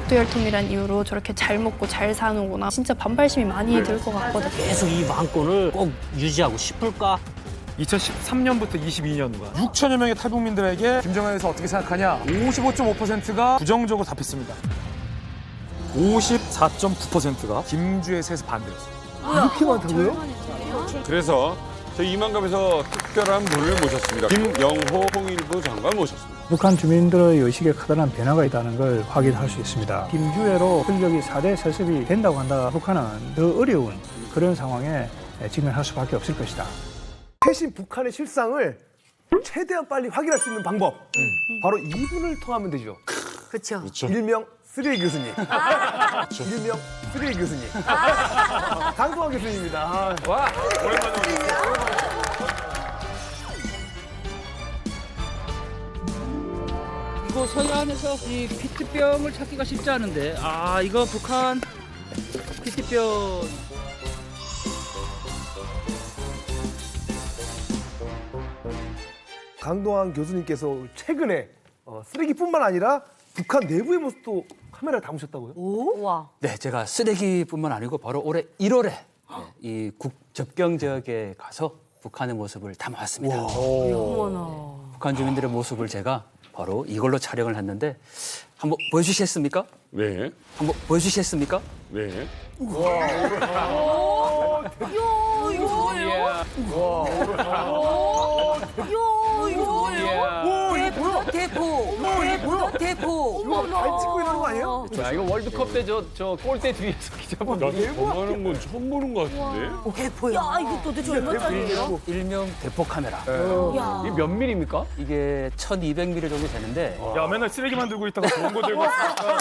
독도혈통이란 이유로 저렇게 잘 먹고 잘 사는구나. 진짜 반발심이 많이 들 것 같거든요. 계속 이 망권을 꼭 유지하고 싶을까? 2013년부터 22년간 6천여 명의 탈북민들에게 김정은에 대해서 어떻게 생각하냐 55.5%가 부정적으로 답했습니다. 54.9%가 김주에 대해서 반대했어요. 이렇게 많다고요? 그래서 저희 이만감에서 특별한 분을 모셨습니다. 김영호 통일부 장관 모셨습니다. 북한 주민들의 의식에 커다란 변화가 있다는 걸 확인할 수 있습니다. 김주애로 전력이 4대 세습이 된다고 한다. 북한은 더 어려운 그런 상황에 직면할 수밖에 없을 것이다. 최신 북한의 실상을 최대한 빨리 확인할 수 있는 방법. 바로 이분을 통하면 되죠. 그렇죠. 일명 쓰레기 교수님. 일명 쓰레기 교수님. 강동원 교수님입니다. 와, 오랜만에 오셨어요. 이거 서해안에서 이 피트병을 찾기가 쉽지 않은데 이거 북한 피트병 강동원 교수님께서 최근에 쓰레기뿐만 아니라 북한 내부의 모습도 카메라에 담으셨다고요? 와. 네, 제가 쓰레기뿐만 아니고 바로 올해 1월에 이 접경 지역에 가서 북한의 모습을 담아왔습니다. 어머나. 북한 주민들의 모습을 제가 바로 이걸로 촬영을 했는데 한번 보여주시겠습니까? 네, 한번 보여주시겠습습니까? 네. 대포. 이거 발 찍고 이러는 거 아니에요? 야, 이거 월드컵 때 저 골대 뒤에서 기자분 나 저만한 건 처음 보는 것 같은데? 대포야. 야, 이거 도대체 얼마짜리예요? 일명 대포 카메라. 이게 몇 밀입니까? 이게 1200mm 정도 되는데 야 맨날 쓰레기만 들고 있다가 좋은 거 들고 왔으니까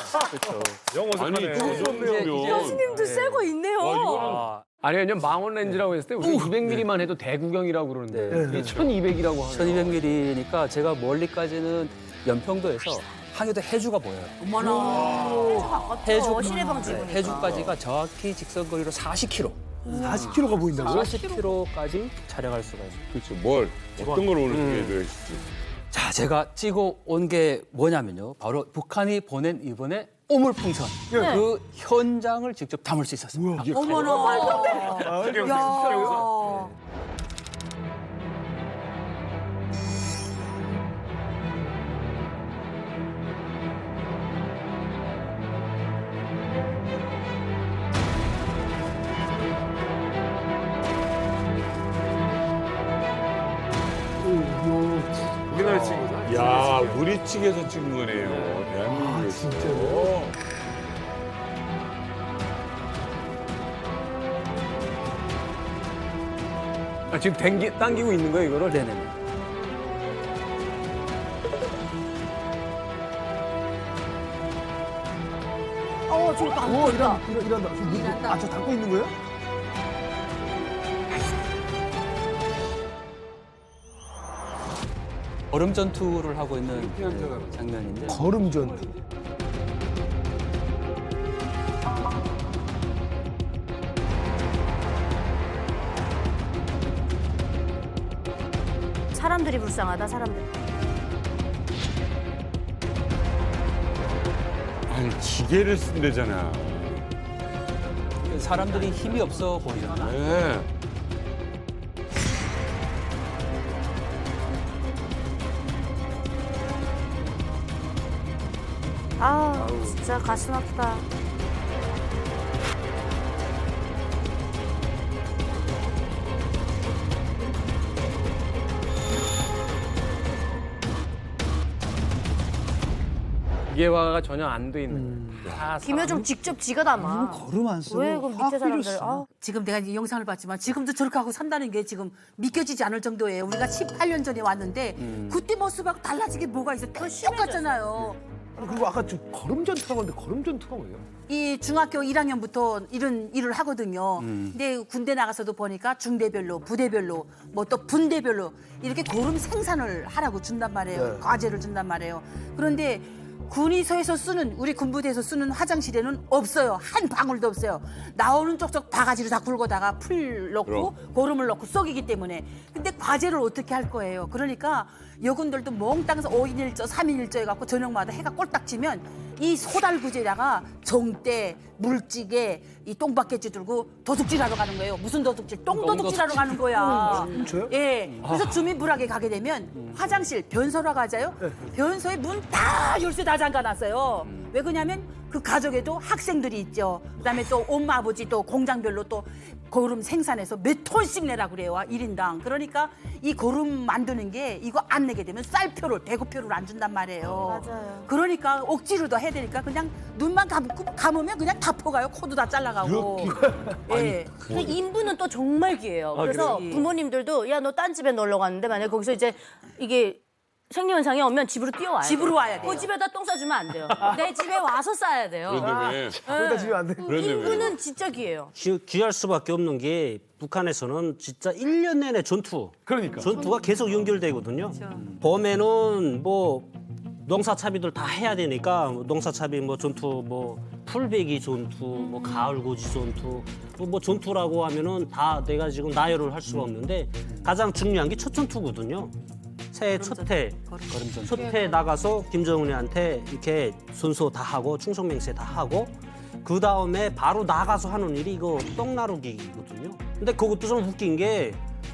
영 아니, 어색하네. 저 정도면. 교수님도 새거 있네요. 아니, 왜냐면 망원 렌즈라고 했을 때 우리 200mm만 해도 대구경이라고 그러는데 이게 1200이라고 하네요. 1200mm니까 제가 멀리까지는 연평도에서 항해도 해주가 보여요. 어머나. 해주, 시내방 지구니까. 해주까지가 정확히 직선거리로 40km. 40kg가 보인다고요? 40km까지 촬영할 수가 있어요. 그렇죠. 뭘, 어떤 걸 오늘 소개해 주실지. 자, 제가 찍어 온 게 뭐냐면요. 바로 북한이 보낸 이번에 오물풍선. 그 현장을 직접 담을 수 있었습니다. 어머나. 야. 우리나라 친구. 야, 우리 측에서 찍은 거네요. 대한민국에서. 진짜요? 지금 당기고 있는 거예요, 이거를? 네네네. 지금 안 이란다. 지금 저 닫고 있는 거예요? 얼음 전투를 하고 있는 장면인데 걸음 전투. 사람들이 불쌍하다, 사람들. 아니, 기계를 쓴대잖아. 사람들이 힘이 없어 보이잖아. 네. 진짜 가슴 아프다. 기계화가 전혀 안 돼 있는 거예요. 다 김여정 직접 지가 담아. 걸음 안 쓰고 왜 그럼 밑에 사람들? 지금 내가 이 영상을 봤지만 지금도 저렇게 하고 산다는 게 지금 믿겨지지 않을 정도예요. 우리가 18년 전에 왔는데 그때 모습하고 달라진 게 뭐가 있어? 똑같잖아요. 그리고 아까 저 걸음 전투라고 하는데 걸음 전투가 뭐예요? 이 중학교 1학년부터 이런 일을 하거든요. 근데 군대 나가서도 보니까 중대별로, 부대별로, 뭐 또 분대별로 이렇게 고름 생산을 하라고 준단 말이에요. 네. 과제를 준단 말이에요. 그런데 군의소에서 쓰는 우리 군부대에서 쓰는 화장실에는 없어요. 한 방울도 없어요. 나오는 쪽쪽 바가지로 다 굴고다가 풀 넣고 고름을 넣고 썩이기 때문에. 근데 과제를 어떻게 할 거예요? 그러니까 여군들도 몽땅해서 5인 1조, 3인 1조 해갖고 저녁마다 해가 꼴딱 지면 이 소달구지에다가 정대, 물찌개, 이 똥바켓지 들고 도둑질하러 가는 거예요. 무슨 도둑질? 똥도둑질하러 가는 거야. 진짜요? 예. 그래서 주민부락에 가게 되면 화장실, 변소라 가자요. 변소에 문 다 열쇠 다 잠가놨어요. 왜 그러냐면 그 가족에도 학생들이 있죠. 그다음에 또 엄마 아버지 또 공장별로 또 고름 생산해서 몇 톤씩 내라 그래요. 1인당. 그러니까 이 고름 만드는 게 이거 안 내게 되면 쌀표를 대구표를 안 준단 말이에요. 맞아요. 그러니까 억지로 더 해야 되니까 그냥 눈만 감으면 그냥 다 퍼가요. 코도 다 잘라가고. 예. 근데 인부는 또 정말 귀해요. 그래서 그래요? 부모님들도 야 너 딴 집에 놀러 갔는데 만약에 거기서 이제 이게 생리현상이 오면 집으로 뛰어와야 돼. 집으로 와야 돼요. 그 집에다 똥 싸주면 안 돼요. 내 집에 와서 싸야 돼요. 그런데 거기다 지면 안 돼. 인부는 진짜 귀해요. 귀할 수밖에 없는 게 북한에서는 진짜 1년 내내 전투가 계속 연결되거든요. 봄에는 뭐 농사차비들 다 해야 되니까 농사차비 뭐 전투 뭐 풀베기 전투 뭐 가을고지 전투 뭐 전투라고 하면은 다 내가 지금 나열을 할 수가 없는데 가장 중요한 게 첫 전투거든요. 새해 첫해 나가서 김정은이한테 이렇게 순서 다 하고 충성맹세 다 하고 그 다음에 바로 나가서 하는 일이 이거 똥 나르기거든요. 근데 그것도 좀 웃긴 게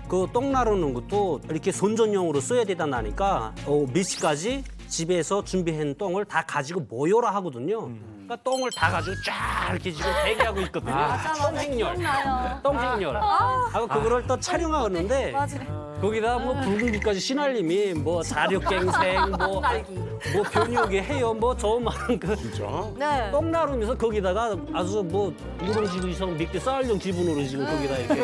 그 똥 나르는 것도 이렇게 선전용으로 써야 되다니까 몇 시까지 집에서 준비한 똥을 다 가지고 모여라 하거든요. 그러니까 똥을 다 가지고 쫙 이렇게 지금 대기하고 있거든요. 똥행렬. 하고 그거를 또 촬영하는데 거기다 뭐 붉은기까지 시날림이 뭐 자력갱생 뭐 변육이 해요 뭐 저만한 그 네. 똥 나르면서 거기다가 아주 뭐 누룽지 이상 몇 개 쌀용 지분으로 지금 거기다 이렇게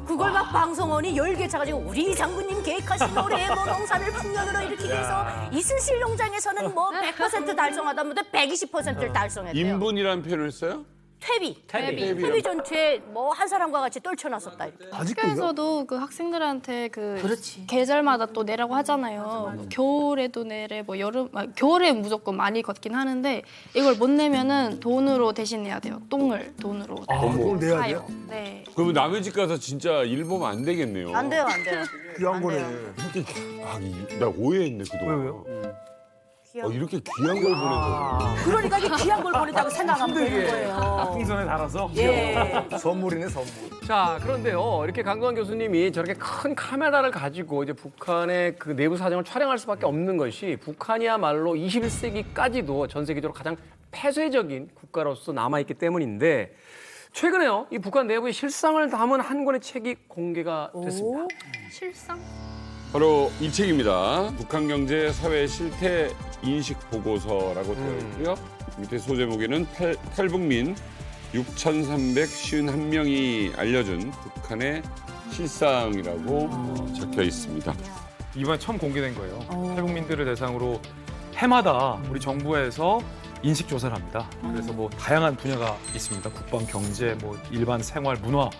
그걸 막 방송원이 10개 차가지고 우리 장군님 계획하신 노래 뭐 농사를 풍년으로 일으키기 위해서 이순실 농장에서는 뭐 100% 달성하다 못해 120%를 달성했대요. 인분이라는 표현을 써요? 퇴비 전투에 뭐 한 사람과 같이 떨쳐놨었다. 학교에서도 그 학생들한테 그 그렇지. 계절마다 또 내라고 하잖아요. 뭐 겨울에도 내래, 뭐 여름, 겨울에 무조건 많이 걷긴 하는데 이걸 못 내면은 돈으로 대신 내야 돼요. 똥을 돈으로. 그걸 내야 사요. 돼요? 네. 그러면 남의 집 가서 진짜 일 보면 안 되겠네요. 안 돼요, 안 돼요. 귀한 안 거네. 돼요. 나 오해했네 그동안. 왜요? 이렇게 귀한 걸 보내서. 그러니까 이게 귀한 걸 보냈다고 생각하면 되는 거예요. 풍선에 달아서 예. 선물이네 선물. 자, 그런데요. 이렇게 강두환 교수님이 저렇게 큰 카메라를 가지고 이제 북한의 그 내부 사정을 촬영할 수밖에 없는 것이 북한이야말로 21세기까지도 전 세계적으로 가장 폐쇄적인 국가로서 남아있기 때문인데 최근에요. 이 북한 내부의 실상을 담은 한 권의 책이 공개가 됐습니다. 실상? 바로 이 책입니다. 북한 경제 사회 실태 인식 보고서라고 되어 있고요. 밑에 소제목에는 탈북민 6,351명이 알려준 북한의 실상이라고 적혀 있습니다. 이번에 처음 공개된 거예요. 탈북민들을 대상으로 해마다 우리 정부에서 인식 조사를 합니다. 그래서 뭐 다양한 분야가 있습니다. 국방, 경제, 뭐 일반 생활, 문화.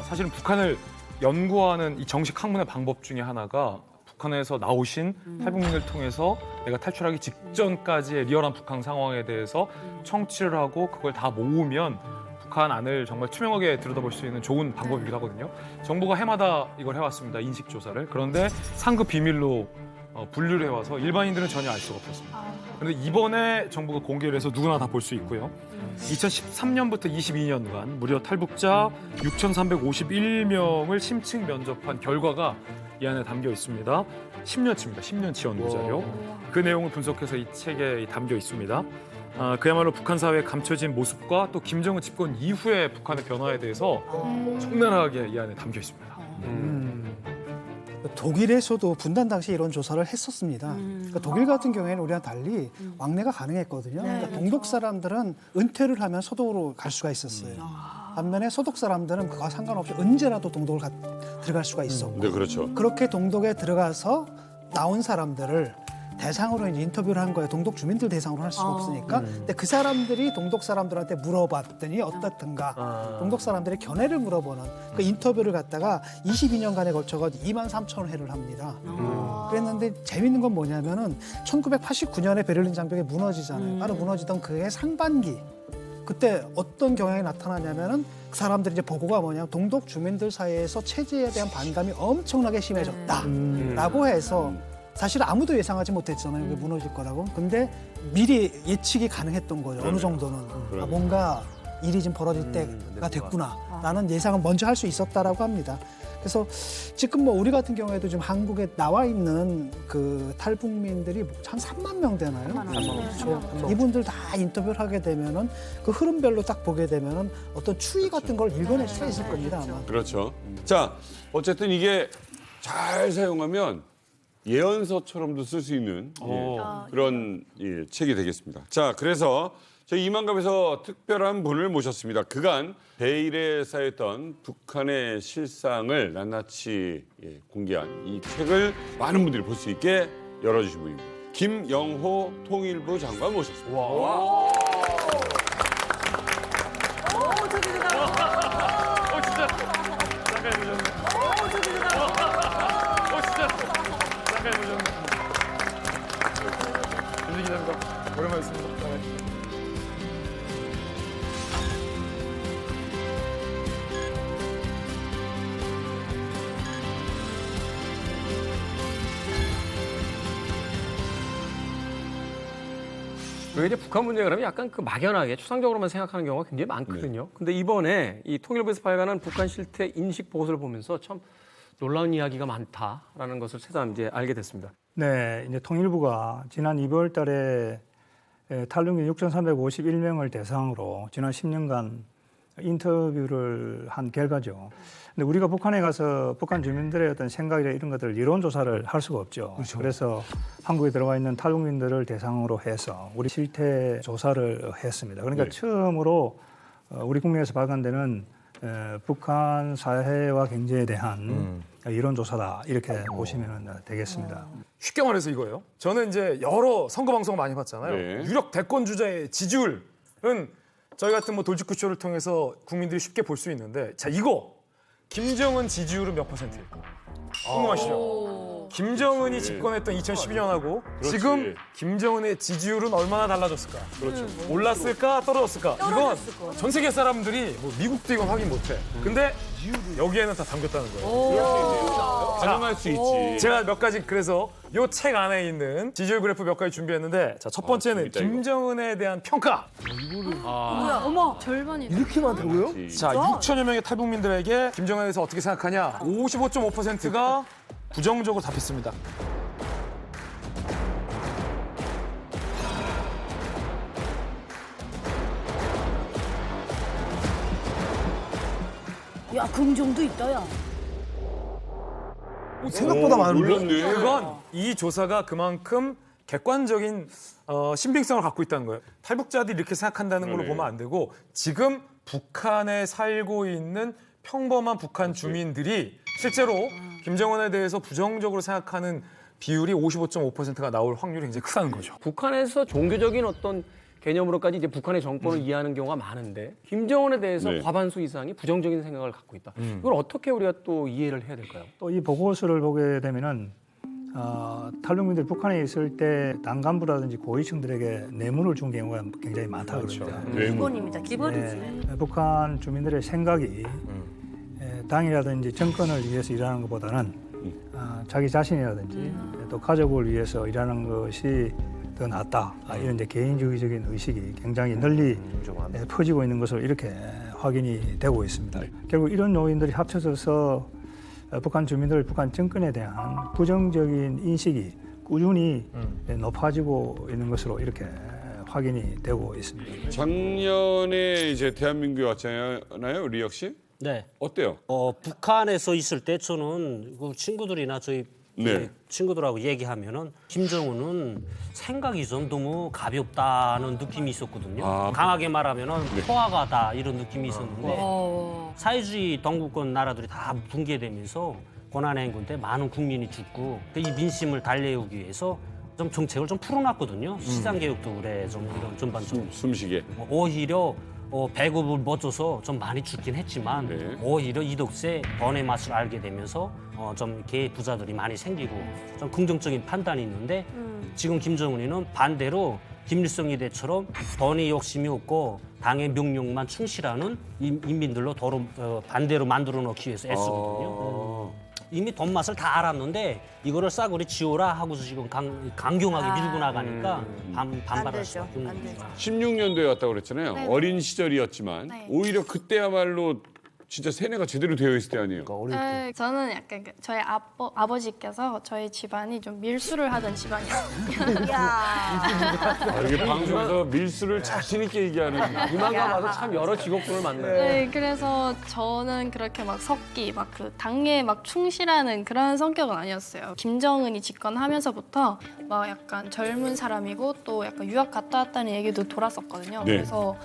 사실은 북한을 연구하는 이 정식 학문의 방법 중에 하나가 북한에서 나오신 탈북민을 통해서 내가 탈출하기 직전까지의 리얼한 북한 상황에 대해서 청취를 하고 그걸 다 모으면 북한 안을 정말 투명하게 들여다볼 수 있는 좋은 방법이기도 하거든요. 정부가 해마다 이걸 해왔습니다. 인식 조사를. 그런데 상급 비밀로 분류를 해와서 일반인들은 전혀 알 수가 없었습니다. 그런데 이번에 정부가 공개를 해서 누구나 다 볼 수 있고요. 2013년부터 22년간 무려 탈북자 6,351명을 심층 면접한 결과가 이 안에 담겨 있습니다. 10년치입니다. 10년치 연구자료. 그 내용을 분석해서 이 책에 담겨 있습니다. 그야말로 북한 사회의 감춰진 모습과 또 김정은 집권 이후의 북한의 변화에 대해서 적나라하게 이 안에 담겨 있습니다. 독일에서도 분단 당시 이런 조사를 했었습니다. 그러니까 독일 같은 경우에는 우리랑 달리 왕래가 가능했거든요. 그러니까 동독 사람들은 은퇴를 하면 소독으로 갈 수가 있었어요. 반면에 소독 사람들은 그와 상관없이 언제라도 동독을 들어갈 수가 있었고. 네, 그렇죠. 그렇게 동독에 들어가서 나온 사람들을 대상으로 이제 인터뷰를 한 거예요. 동독 주민들 대상으로 할 수가 없으니까. 근데 그 사람들이 동독 사람들한테 물어봤더니 어떻든가 동독 사람들의 견해를 물어보는 그 인터뷰를 갖다가 22년간에 걸쳐서 23,000 회를 합니다. 그랬는데 재밌는 건 뭐냐면은 1989년에 베를린 장벽이 무너지잖아요. 바로 무너지던 그해 상반기. 그때 어떤 경향이 나타나냐면은 그 사람들이 이제 보고가 뭐냐면 동독 주민들 사이에서 체제에 대한 반감이 엄청나게 심해졌다라고 해서 사실 아무도 예상하지 못했잖아요. 이게 무너질 거라고. 근데 미리 예측이 가능했던 거죠. 어느 정도는. 아, 뭔가 일이 좀 벌어질 때가 됐구나라는 예상을 먼저 할 수 있었다라고 합니다. 그래서 지금 뭐 우리 같은 경우에도 지금 한국에 나와 있는 그 탈북민들이 한 3만 명 되나요? 3만 명. 이분들 다 인터뷰를 하게 되면은 그 흐름별로 딱 보게 되면은 어떤 추이 같은 걸 읽어낼 수가 있을 겁니다. 아마. 그렇죠. 자, 어쨌든 이게 잘 사용하면 예언서처럼도 쓸 수 있는 그런 책이 되겠습니다. 자, 그래서 저희 이만갑에서 특별한 분을 모셨습니다. 그간 베일에 쌓였던 북한의 실상을 낱낱이 공개한 이 책을 많은 분들이 볼 수 있게 열어주신 분입니다. 김영호 통일부 장관 모셨습니다. 진짜 잠깐 해보셨네. 진짜 잠깐 해보셨네. 기자입니다. 오랜만에 뵙습니다. 왜 이제 북한 문제 그러면 약간 그 막연하게 추상적으로만 생각하는 경우가 굉장히 많거든요. 근데 이번에 이 통일부에서 발간한 북한 실태 인식 보고서를 보면서 참 놀라운 이야기가 많다라는 것을 새삼 이제 알게 됐습니다. 네, 이제 통일부가 지난 2월 달에 탈북민 6,351명을 대상으로 지난 10년간 인터뷰를 한 결과죠. 근데 우리가 북한에 가서 북한 주민들의 어떤 생각이나 이런 것들을 이론 조사를 할 수가 없죠. 그렇죠. 그래서 한국에 들어와 있는 탈북민들을 대상으로 해서 우리 실태 조사를 했습니다. 그러니까 처음으로 우리 국내에서 발간되는 북한 사회와 경제에 대한 이론 조사다 이렇게 보시면 되겠습니다. 쉽게 말해서 이거예요. 저는 이제 여러 선거 방송을 많이 봤잖아요. 네. 유력 대권 주자의 지지율은 저희 같은 뭐 돌직구쇼를 통해서 국민들이 쉽게 볼 수 있는데, 자 이거 김정은 지지율은 몇 %일까? 궁금하시죠? 김정은이 집권했던 2012년하고 지금 김정은의 지지율은 얼마나 달라졌을까? 그렇죠. 올랐을까? 떨어졌을까? 이건 전 세계 사람들이 뭐 미국도 이건 확인 못해. 근데 여기에는 다 담겼다는 거예요. 가능할 수 있지. 제가 몇 가지 그래서 이 책 안에 있는 지지율 그래프 몇 가지 준비했는데, 자, 첫 번째는 재밌다, 김정은에 대한 평가. 뭐야, 어머. 절반이 이렇게 많다고요? 자, 6천여 명의 탈북민들에게 김정은에 대해서 어떻게 생각하냐? 55.5%가 부정적으로 답했습니다. 야, 긍정도 있다, 야. 생각보다 많은데? 몰랐네. 그건 이 조사가 그만큼 객관적인 신빙성을 갖고 있다는 거예요. 탈북자들이 이렇게 생각한다는 걸로 보면 안 되고, 지금 북한에 살고 있는 평범한 북한 주민들이 실제로 김정은에 대해서 부정적으로 생각하는 비율이 55.5%가 나올 확률이 굉장히 크다는 거죠. 북한에서 종교적인 어떤 개념으로까지 이제 북한의 정권을 이해하는 경우가 많은데 김정은에 대해서 과반수 이상이 부정적인 생각을 갖고 있다. 이걸 어떻게 우리가 또 이해를 해야 될까요? 또 이 보고서를 보게 되면은 탈북민들이 북한에 있을 때 당간부라든지 고위층들에게 뇌물을 준 경우가 굉장히 많다고 그럽니다. 기본입니다, 기본이지. 네, 북한 주민들의 생각이 당이라든지 정권을 위해서 일하는 것보다는 자기 자신이라든지 또 가족을 위해서 일하는 것이 더 낫다. 이런 이제 개인주의적인 의식이 굉장히 널리 퍼지고 있는 것으로 이렇게 확인이 되고 있습니다. 결국 이런 요인들이 합쳐져서 북한 주민들, 북한 정권에 대한 부정적인 인식이 꾸준히 높아지고 있는 것으로 이렇게 확인이 되고 있습니다. 작년에 이제 대한민국에 왔잖아요, 리혁 씨? 네. 어때요? 북한에서 있을 때 저는 그 친구들이나 저희 친구들하고 얘기하면은 김정은은 생각이 좀 너무 가볍다는 느낌이 있었거든요. 강하게 말하면은 포화가다 이런 느낌이 있었는데 사회주의 동구권 나라들이 다 붕괴되면서 고난의 행군 때 많은 국민이 죽고 이 민심을 달래우기 위해서 좀 정책을 좀 풀어놨거든요. 시장 개혁도 그래 좀 이런 전반적으로. 숨쉬게. 오히려 배급을 못 줘서 좀 많이 죽긴 했지만 네. 오히려 이덕세 번의 맛을 알게 되면서 좀 이렇게 부자들이 많이 생기고 좀 긍정적인 판단이 있는데 지금 김정은이는 반대로 김일성 이대처럼 번의 욕심이 없고 당의 명령만 충실하는 인민들로 도로 반대로 만들어 놓기 위해서 애쓰거든요. 이미 돈 맛을 다 알았는데 이거를 싸구려 지워라 하고서 지금 강경하게 밀고 나가니까 반발할 수밖에 없는 거죠. 16년도에 왔다고 그랬잖아요. 네. 어린 시절이었지만 네. 오히려 그때야말로 진짜 세뇌가 제대로 되어 있을 때 아니에요. 네, 저는 약간 저희 아버지께서 저희 집안이 좀 밀수를 하던 집안이었거든요. 이렇게 방송에서 밀수를 자신 있게 얘기하는 이만가 봐도 참 여러 직업군을 만나요. 네, 그래서 저는 그렇게 막 섞기, 막 그 당에 막 충실하는 그런 성격은 아니었어요. 김정은이 집권하면서부터 막 약간 젊은 사람이고 또 약간 유학 갔다 왔다는 얘기도 돌았었거든요. 네. 그래서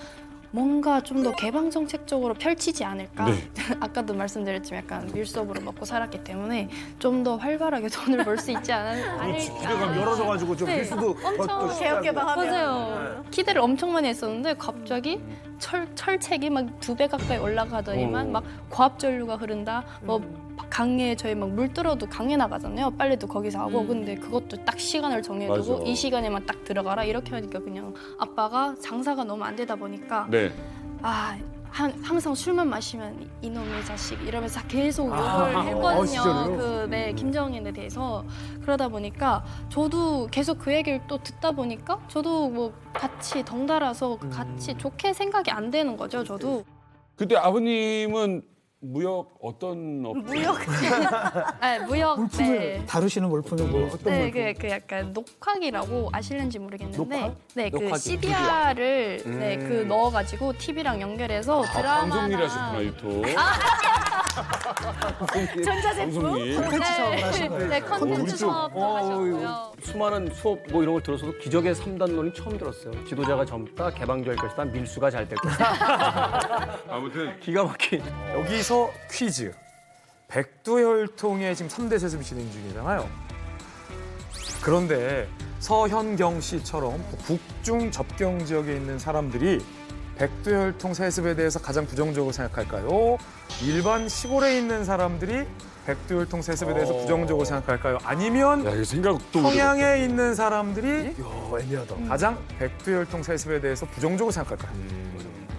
뭔가 좀 더 개방 정책적으로 펼치지 않을까. 네. 아까도 말씀드렸지만 약간 밀수업으로 먹고 살았기 때문에 좀 더 활발하게 돈을 벌 수 있지 않을까. 기대가 멀어져가지고 좀 네, 필수도 엄청 개혁개방하면. 맞아요. 기대를 엄청 많이 했었는데 갑자기 철책이 막 2배 가까이 올라가더니만 막 고압전류가 흐른다. 뭐 강에 저희 막 물 들어도 강에 나가잖아요. 빨래도 거기서 하고. 근데 그것도 딱 시간을 정해두고 맞아. 이 시간에만 딱 들어가라 이렇게 하니까 그냥 아빠가 장사가 너무 안 되다 보니까 네. 항상 술만 마시면 이놈의 자식 이러면서 계속 욕을 했거든요. 진짜로요? 김정은에 대해서. 그러다 보니까 저도 계속 그 얘기를 또 듣다 보니까 저도 뭐 같이 덩달아서 같이 좋게 생각이 안 되는 거죠. 저도. 그때 아버님은 무역 어떤 무역. 네, 무역. 물품을 네. 다루시는 물품이 뭐 어떤 네, 물품? 그 약간 녹화기라고 아실는지 모르겠는데, 녹화? 네, 그 녹화기. CDR을 네, 그 넣어가지고 TV랑 연결해서 방송 일 드라마나 하셨구나 유튜브. 전자제품. 방송일. 콘텐츠 사업을 하신 거예요? 네, 컨텐츠 우리 쪽. 사업도 하셨고요. 수많은 수업 뭐 이런 걸 들었어도 기적의 3단론이 처음 들었어요. 지도자가 젊다, 개방될 것이다, 밀수가 잘 될 것이다. 아무튼 기가 막힌. 여기서 퀴즈. 백두혈통의 지금 3대 세습이 진행 중이잖아요. 그런데 서현경 씨처럼 북중 접경 지역에 있는 사람들이 백두혈통 세습에 대해서 가장 부정적으로 생각할까요? 일반 시골에 있는 사람들이 백두혈통 세습에 대해서 부정적으로 생각할까요? 아니면 야 이거 생각도 평양에 있는 사람들이 애매하다. 가장 백두혈통 세습에 대해서 부정적으로 생각할까요?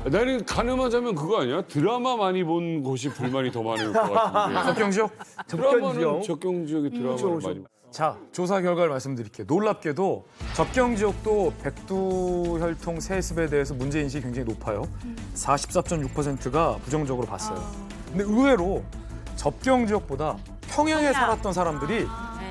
나는 가늠하자면 그거 아니야? 드라마 많이 본 곳이 불만이 더 많을 것 같은데. 접경 지역? 드라마는 접경 지역의 드라마를 많이. 자, 조사 결과를 말씀드릴게요. 놀랍게도 접경 지역도 백두혈통 세습에 대해서 문제인식이 굉장히 높아요. 44.6%가 부정적으로 봤어요. 근데 의외로 접경 지역보다 평양에 살았던 사람들이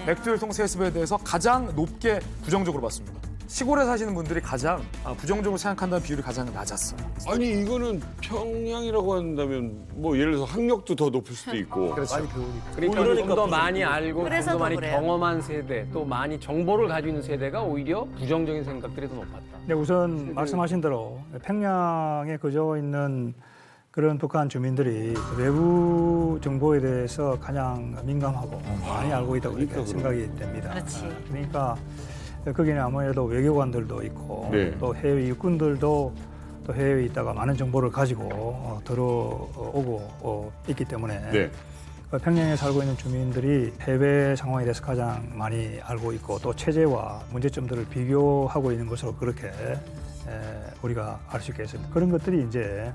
백두혈통 세습에 대해서 가장 높게 부정적으로 봤습니다. 시골에 사시는 분들이 가장 부정적으로 생각한다는 비율이 가장 낮았어요. 아니 이거는 평양이라고 한다면 뭐 예를 들어서 학력도 더 높을 수도 있고. 많이 배우니까. 그러니까 좀 더 많이 알고 그래서 좀 더 더 많이 그래요. 경험한 세대, 또 많이 정보를 가지고 있는 세대가 오히려 부정적인 생각들이 더 높았다. 네, 우선 말씀하신 대로 평양에 거주하고 있는 그런 북한 주민들이 외부 정보에 대해서 가장 민감하고 많이 알고 있다고 이렇게 생각이 됩니다. 그렇지. 그러니까 거기는 아무래도 외교관들도 있고 네. 또 해외 육군들도 또 해외에 있다가 많은 정보를 가지고 들어오고 있기 때문에 네. 평양에 살고 있는 주민들이 해외 상황에 대해서 가장 많이 알고 있고 또 체제와 문제점들을 비교하고 있는 것으로 그렇게 우리가 알 수 있겠습니다. 그런 것들이 이제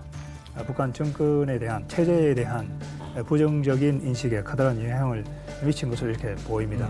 북한 정권에 대한 체제에 대한 부정적인 인식에 커다란 영향을 미친 것으로 이렇게 보입니다.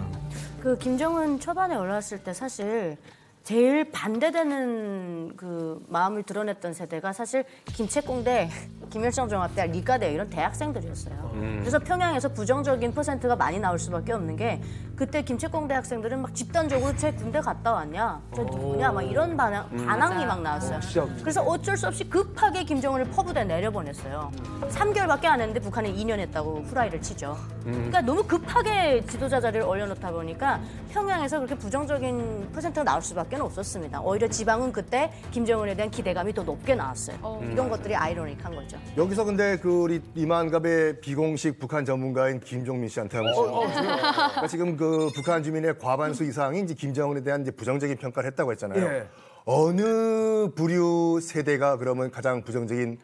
그 김정은 초반에 올라왔을 때 사실 제일 반대되는 그 마음을 드러냈던 세대가 사실 김책공대, 김일성 종합대, 리가대 이런 대학생들이었어요. 그래서 평양에서 부정적인 퍼센트가 많이 나올 수밖에 없는 게 그때 김책공대 학생들은 막 집단적으로 쟤 군대 갔다 왔냐, 저 누구냐, 막 이런 반항이 막 나왔어요. 그래서 어쩔 수 없이 급하게 김정은을 퍼부대 내려보냈어요. 3개월밖에 안 했는데 북한이 2년 했다고 후라이를 치죠. 그러니까 너무 급하게 지도자 자리를 올려놓다 보니까 평양에서 그렇게 부정적인 퍼센트가 나올 수밖에 없었습니다. 오히려 지방은 그때 김정은에 대한 기대감이 더 높게 나왔어요. 이런 것들이 아이러니한 거죠. 여기서 근데 그 우리 이만갑의 비공식 북한 전문가인 김종민 씨한테 한번 그러니까 지금 그 그 북한 주민의 과반수 이상이 이제 김정은에 대한 이제 부정적인 평가를 했다고 했잖아요. 예. 어느 부류 세대가 그러면 가장 부정적인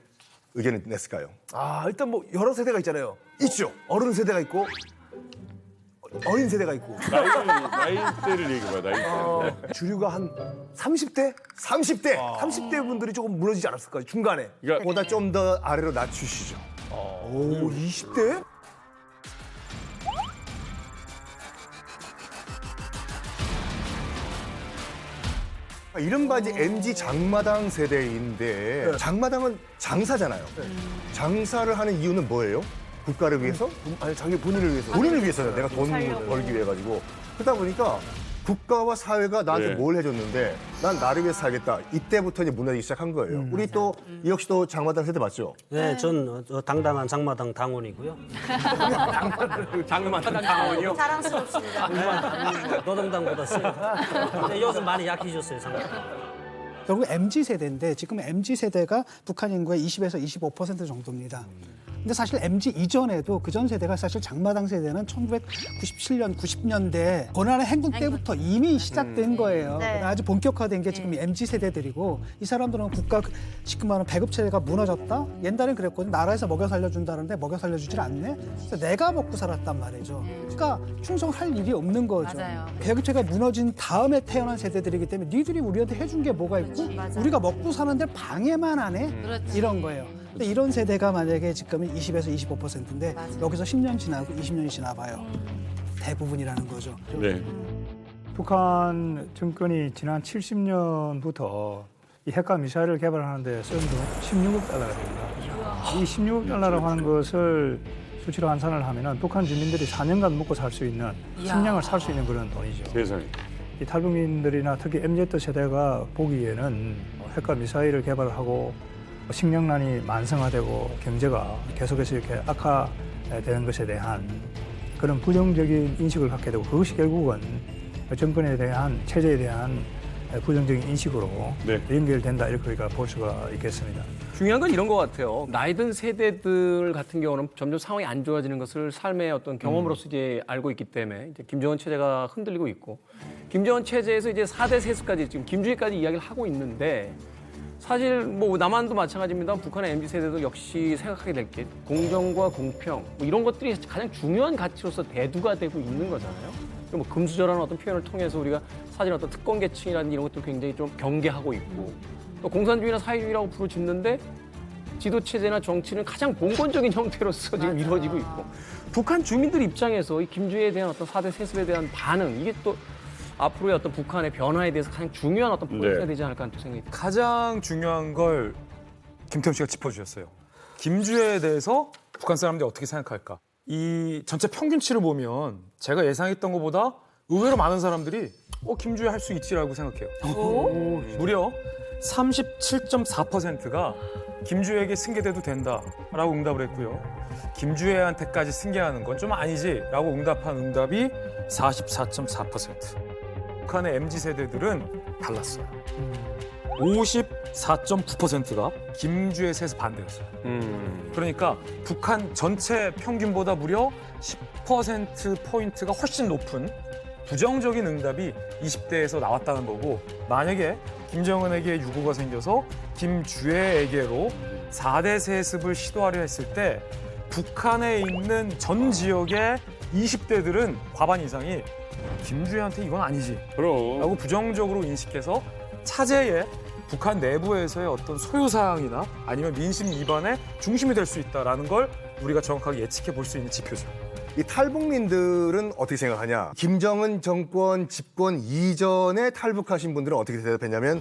의견을 냈을까요? 아, 일단 뭐 여러 세대가 있잖아요. 있죠. 어른 세대가 있고 어린 세대가 있고. 나이대를 얘기해봐, 나이대. 주류가 한 30대? 30대. 30대 분들이 조금 무너지지 않았을까요? 중간에. 그러니까 보다 좀 더 아래로 낮추시죠. 오, 20대? 이른바 이제 MZ 장마당 세대인데 장마당은 장사잖아요. 장사를 하는 이유는 뭐예요? 국가를 위해서? 아니, 자기 본인을 위해서. 본인을 위해서요. 내가 돈을 벌기 위해 가지고. 그러다 보니까 국가와 사회가 나한테 네. 뭘 해줬는데 난 나를 위해서 살겠다. 이때부터 이제 무너지기 시작한 거예요. 우리 또 이 역시 또 장마당 세대 맞죠? 네, 전 당당한 장마당 당원이고요. 장마당 당원이요? 자랑스럽습니다. 노동당보다 세요. 근데 요즘 많이 약해졌어요, 장마당. 결국 MZ 세대인데 지금 MZ 세대가 북한 인구의 20에서 25% 정도입니다. 근데 사실 MZ 이전에도 그전 세대가 사실 장마당 세대는 1997년, 90년대 고난의 행군 때부터 이미 시작된 거예요. 네. 아주 본격화된 게 지금 MZ 세대들이고 이 사람들은 국가 지금 말하는 배급 체제가 무너졌다? 옛날엔 그랬거든요. 나라에서 먹여 살려준다는데 먹여 살려주질 않네? 그래서 내가 먹고 살았단 말이죠. 그러니까 충성할 일이 없는 거죠. 맞아요. 배급 체제가 무너진 다음에 태어난 세대들이기 때문에 니들이 우리한테 해준 게 뭐가 있고 맞아. 우리가 먹고 사는데 방해만 하네? 이런 거예요. 근데 이런 세대가 만약에 지금은 20에서 25%인데 여기서 10년 지나고 20년이 지나봐요. 대부분이라는 거죠. 네. 북한 정권이 지난 70년부터 이 핵과 미사일을 개발하는데 쓴 돈 16억 달러가 됩니다. 이 16억 달러라고 하는 것을 수치로 환산을 하면은 북한 주민들이 4년간 먹고 살 수 있는 식량을 살 수 있는 그런 돈이죠. 세상에. 이 탈북민들이나 특히 MZ 세대가 보기에는 핵과 미사일을 개발하고 식량난이 만성화되고 경제가 계속해서 이렇게 악화되는 것에 대한 그런 부정적인 인식을 갖게 되고 그것이 결국은 정권에 대한 체제에 대한 부정적인 인식으로 네. 연결된다 이렇게 우리가 볼 수가 있겠습니다. 중요한 건 이런 것 같아요. 나이 든 세대들 같은 경우는 점점 상황이 안 좋아지는 것을 삶의 어떤 경험으로서 이제 알고 있기 때문에 이제 김정은 체제가 흔들리고 있고 김정은 체제에서 이제 4대 세습까지 지금 김주희까지 이야기를 하고 있는데 사실 뭐 남한도 마찬가지입니다. 북한의 MZ 세대도 역시 생각하게 될 게 공정과 공평 뭐 이런 것들이 가장 중요한 가치로서 대두가 되고 있는 거잖아요. 뭐 금수저라는 어떤 표현을 통해서 우리가 사실 어떤 특권 계층이라는 이런 것들 굉장히 좀 경계하고 있고 또 공산주의나 사회주의라고 부르짖는데 지도 체제나 정치는 가장 봉건적인 형태로서 지금 이루어지고 있고 북한 주민들 입장에서 이 김주희에 대한 어떤 4대 세습에 대한 반응 이게 또 앞으로의 어떤 북한의 변화에 대해서 가장 중요한 어떤 포인트가 네. 되지 않을까 하는 생각이 듭니다. 가장 중요한 걸 김태훈 씨가 짚어주셨어요. 김주애에 대해서 북한 사람들이 어떻게 생각할까? 이 전체 평균치를 보면 제가 예상했던 것보다 의외로 많은 사람들이 김주애 할 수 있지라고 생각해요. 무려 37.4%가 김주애에게 승계돼도 된다라고 응답을 했고요. 김주애한테까지 승계하는 건 좀 아니지라고 응답한 응답이 44.4%. 북한의 MZ 세대들은 달랐어요. 54.9%가 김주애 세습 반대였어요. 그러니까 북한 전체 평균보다 무려 10%포인트가 훨씬 높은 부정적인 응답이 20대에서 나왔다는 거고 만약에 김정은에게 유고가 생겨서 김주애에게로 4대 세습을 시도하려 했을 때 북한에 있는 전 지역의 20대들은 과반 이상이 김주애한테 이건 아니지 그럼. 라고 부정적으로 인식해서 차제에 북한 내부에서의 어떤 소요사항이나 아니면 민심 위반의 중심이 될 수 있다는 걸 우리가 정확하게 예측해 볼 수 있는 지표죠. 이 탈북민들은 어떻게 생각하냐? 김정은 정권 집권 이전에 탈북하신 분들은 어떻게 대답했냐면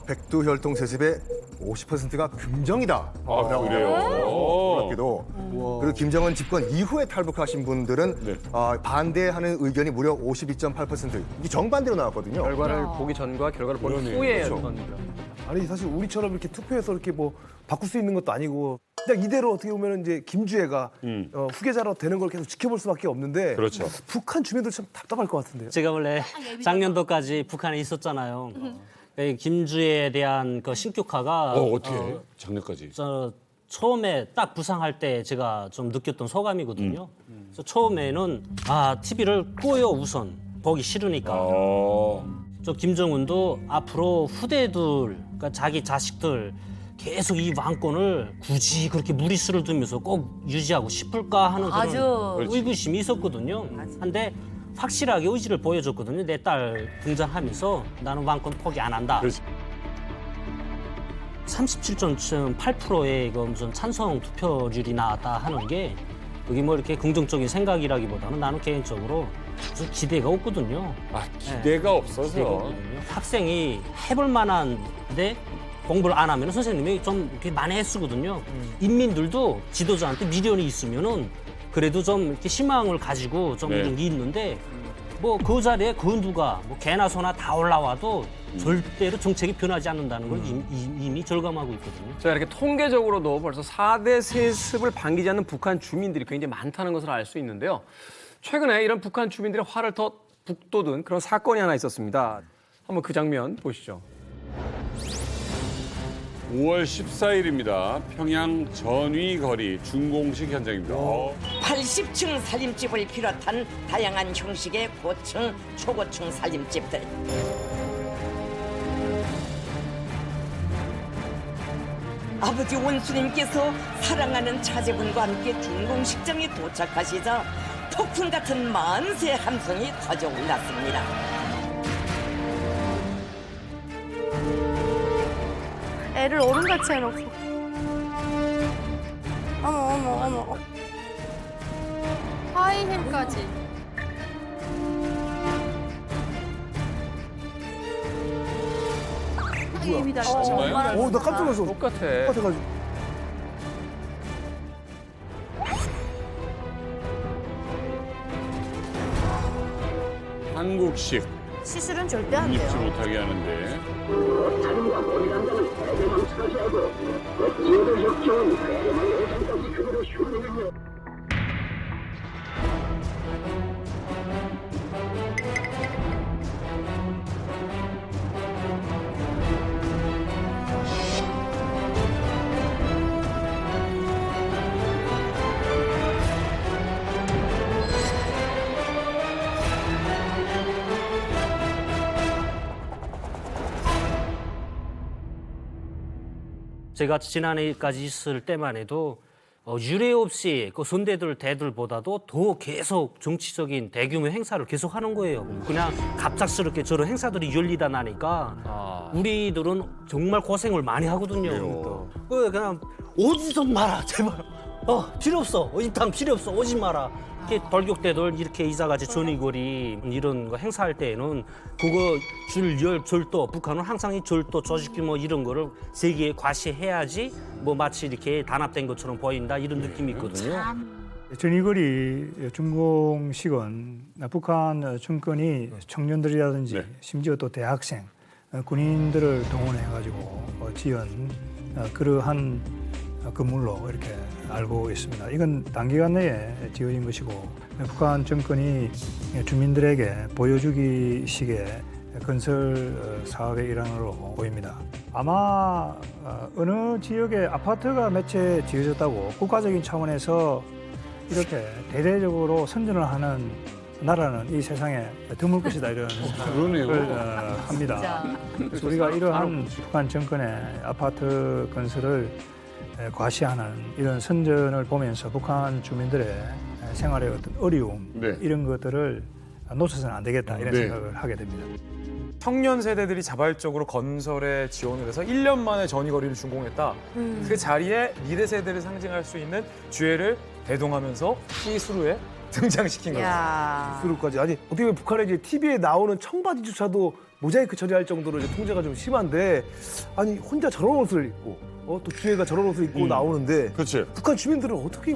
백두혈통 세습의 50%가 긍정이다. 아, 그래요? 놀랍게도. 그리고 김정은 집권 이후에 탈북하신 분들은 네. 반대하는 의견이 무려 52.8%. 이게 정반대로 나왔거든요. 결과를 보기 전과 결과를 본 그러네. 후에 그렇죠. 어떤 아니 사실 우리처럼 이렇게 투표해서 이렇게 뭐 바꿀 수 있는 것도 아니고 그냥 이대로 어떻게 보면 이제 김주애가 후계자로 되는 걸 계속 지켜볼 수밖에 없는데 그렇죠. 북한 주민들 참 답답할 것 같은데요. 제가 원래 작년도까지 북한에 있었잖아요. 김주애에 대한 그 신격화가 어떻게 해? 작년까지. 처음에 딱 부상할 때 제가 좀 느꼈던 소감이거든요. 그래서 처음에는 TV를 끄요 우선 보기 싫으니까. 저 김정은도 앞으로 후대들, 그러니까 자기 자식들 계속 이 왕권을 굳이 그렇게 무리수를 두면서 꼭 유지하고 싶을까 하는 그런 아주. 의구심이 있었거든요. 근데 확실하게 의지를 보여줬거든요. 내 딸 등장하면서 나는 왕권 포기 안 한다. 37.8%의 무슨 찬성 투표율이 나왔다 하는 게 여기 뭐 이렇게 긍정적인 생각이라기보다는 나는 개인적으로 무슨 기대가 없거든요. 기대가 없어서. 기대가 없거든요. 학생이 해볼 만한데 공부를 안 하면 선생님이 좀 이렇게 만회해쓰거든요. 인민들도 지도자한테 미련이 있으면은 그래도 좀 이렇게 희망을 가지고 좀 이런 게 있는데 뭐 그 자리에 그 누가 뭐 개나 소나 다 올라와도 절대로 정책이 변하지 않는다는 걸 이미 절감하고 있거든요. 자, 이렇게 통계적으로도 벌써 4대 세습을 반기지 않는 북한 주민들이 굉장히 많다는 것을 알 수 있는데요. 최근에 이런 북한 주민들의 화를 더 북돋은 그런 사건이 하나 있었습니다. 한번 그 장면 보시죠. 5월 14일입니다. 평양 전위 거리 준공식 현장입니다. 80층 살림집을 비롯한 다양한 형식의 고층, 초고층 살림집들. 아버지 원수님께서 사랑하는 자제분과 함께 준공식장에 도착하시자 폭풍 같은 만세 함성이 터져 올랐습니다. 애를 어른같이 해놓고. 어머. 하이힐까지. 입니다. 정말요? 나 깜짝 놀랐어. 똑같아. 똑같아가지고. 한국식 시술은 절대 안 돼요. 입지 못하게 하는데. 제가 지난해까지 있을 때만 해도 유례 없이 그 선대들보다도 더 계속 정치적인 대규모 행사를 계속 하는 거예요. 그냥 갑작스럽게 저런 행사들이 열리다 나니까 우리들은 정말 고생을 많이 하거든요. 그냥 오지 좀 마라 제발. 필요 없어. 일단 필요 없어. 오지 마라. 이렇게 돌격대들 이렇게 이사가지 전위거리 이런 거 행사할 때에는 그거 절도 북한은 항상 이 절도 조직 규모 이런 거를 세계에 과시해야지 뭐 마치 이렇게 단합된 것처럼 보인다 이런 느낌이 있거든요. 전위거리 준공식은 북한 정권이 청년들이라든지 심지어 또 대학생, 군인들을 동원해가지고 지은 그러한 건물로 이렇게 알고 있습니다. 이건 단기간 내에 지어진 것이고 북한 정권이 주민들에게 보여주기 식의 건설 사업의 일환으로 보입니다. 아마 어느 지역에 아파트가 몇 채 지어졌다고 국가적인 차원에서 이렇게 대대적으로 선전을 하는 나라는 이 세상에 드물 것이다 이런 생각을 합니다. 그래서 우리가 이러한 북한 정권의 아파트 건설을 과시하는 이런 선전을 보면서 북한 주민들의 생활의 어떤 어려움 이런 것들을 놓쳐서는 안 되겠다 이런 생각을 하게 됩니다. 청년 세대들이 자발적으로 건설에 지원을 해서 1년 만에 전위거리를 준공했다. 그 자리에 미래 세대를 상징할 수 있는 주애를 대동하면서 시수루에 등장시킨 거죠. 수루까지. 아니 어떻게 보면 북한의 이제 TV에 나오는 청바지조차도 모자이크 처리할 정도로 이제 통제가 좀 심한데 아니 혼자 저런 옷을 입고 또 주애가 저런 옷을 입고 나오는데 그렇지. 북한 주민들은 어떻게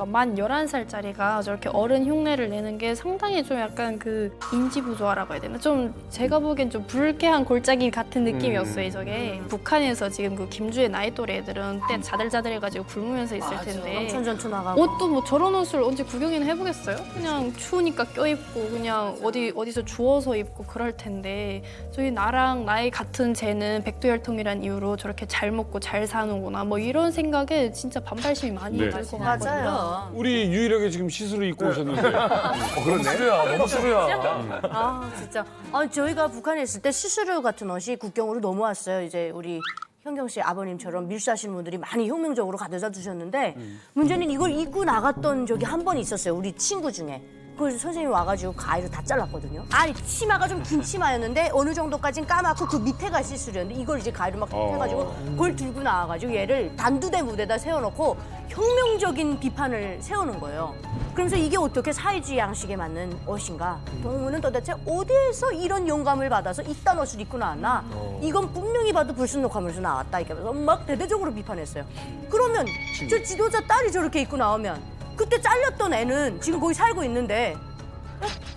그러니까 만 11살짜리가 저렇게 어른 흉내를 내는 게 상당히 좀 약간 그 인지 부조화라고 해야 되나? 좀 제가 보기엔 좀 불쾌한 골짜기 같은 느낌이었어요, 저게. 북한에서 지금 그 김주의 나이 또래 애들은 때 자들자들해가지고 굶으면서 있을 텐데 농촌 전투 나가고. 옷도 뭐 저런 옷을 언제 구경이나 해보겠어요? 그냥 추우니까 껴입고 그냥 어디서 주워서 입고 그럴 텐데 저희 나랑 나이 같은 쟤는 백두혈통이란 이유로 저렇게 잘 먹고 잘 사는구나 뭐 이런 생각에 진짜 반발심이 많이 네. 들 것 같거든요. 맞아요. 우리 유일하게 지금 시스루 입고 오셨는데. 너무 수루야, 너무 수루야. 아 진짜. 저희가 북한에 있을 때 시스루 같은 옷이 국경으로 넘어왔어요. 이제 우리 현경 씨 아버님처럼 밀수하시는 분들이 많이 혁명적으로 가져다 주셨는데 문제는 이걸 입고 나갔던 적이 한 번 있었어요. 우리 친구 중에. 그걸 선생님이 와가지고 가위로 다 잘랐거든요. 아니 치마가 좀 긴 치마였는데 어느 정도까지는 까맣고 그 밑에가 시스루였는데 이걸 이제 가위로 막 해가지고 그걸 들고 나와가지고 얘를 단두대 무대에다 세워놓고 혁명적인 비판을 세우는 거예요. 그러면서 이게 어떻게 사회주의 양식에 맞는 옷인가? 동무는 도대체 어디에서 이런 영감을 받아서 이딴 옷을 입고 나왔나? 이건 분명히 봐도 불순록하면서 나왔다. 이렇게 하면서 막 대대적으로 비판했어요. 그러면 저 지도자 딸이 저렇게 입고 나오면 그때 잘렸던 애는 지금 거기 살고 있는데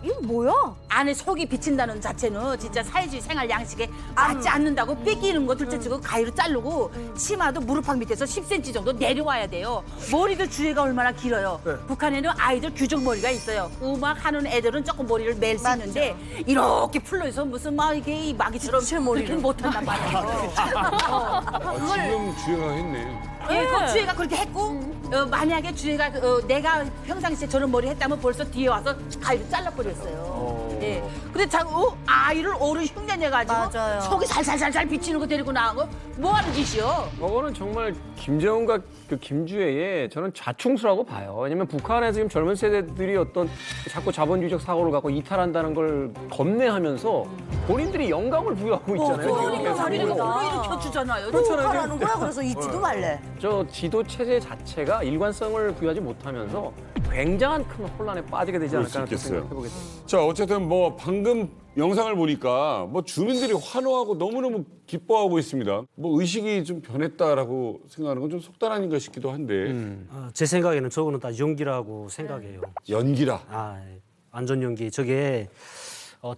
이거 뭐야? 안에 속이 비친다는 자체는 진짜 사회주의 생활 양식에 맞지 않는다고 뺏기는 거 둘째치고 가위로 자르고 치마도 무릎팍 밑에서 10cm 정도 내려와야 돼요. 머리도 주위가 얼마나 길어요. 북한에는 아이들 규정 머리가 있어요. 음악 하는 애들은 조금 머리를 멜 수 있는데 이렇게 풀러서 무슨 막 이게 이 마귀처럼 그렇게 못한단 말이에요. 지금 주혜가 했네. 예, 그 주혜가 그렇게 했고 만약에 주혜가 내가 평상시에 저런 머리 했다면 벌써 뒤에 와서 가위로 잘라버렸어요. 예. 근데 아이를 어른 흉내 내가지고 맞아요. 속이 살살살살 비치는 거 데리고 나간 거 뭐 하는 짓이요? 그거는 정말 김정은과 그 김주애의 저는 자충수라고 봐요. 왜냐면 북한에서 지금 젊은 세대들이 어떤 자꾸 자본주의적 사고를 갖고 이탈한다는 걸 겁내하면서 본인들이 영감을 부여하고 있잖아요. 그러니까 자리를 불러일으켜 주잖아요. 하라는 거야. 그래서 잊지도 말래. 저 지도 체제 자체가 일관성을 부여하지 못하면서 굉장한 큰 혼란에 빠지게 되지 그럴 수 않을까 있겠어요. 생각해보겠습니다. 자, 어쨌든 뭐 방금 영상을 보니까 뭐 주민들이 환호하고 너무너무 기뻐하고 있습니다. 뭐 의식이 좀 변했다라고 생각하는 건 좀 속단 아닌가 싶기도 한데. 제 생각에는 저거는 다 연기라고 생각해요. 연기라. 완전 연기. 저게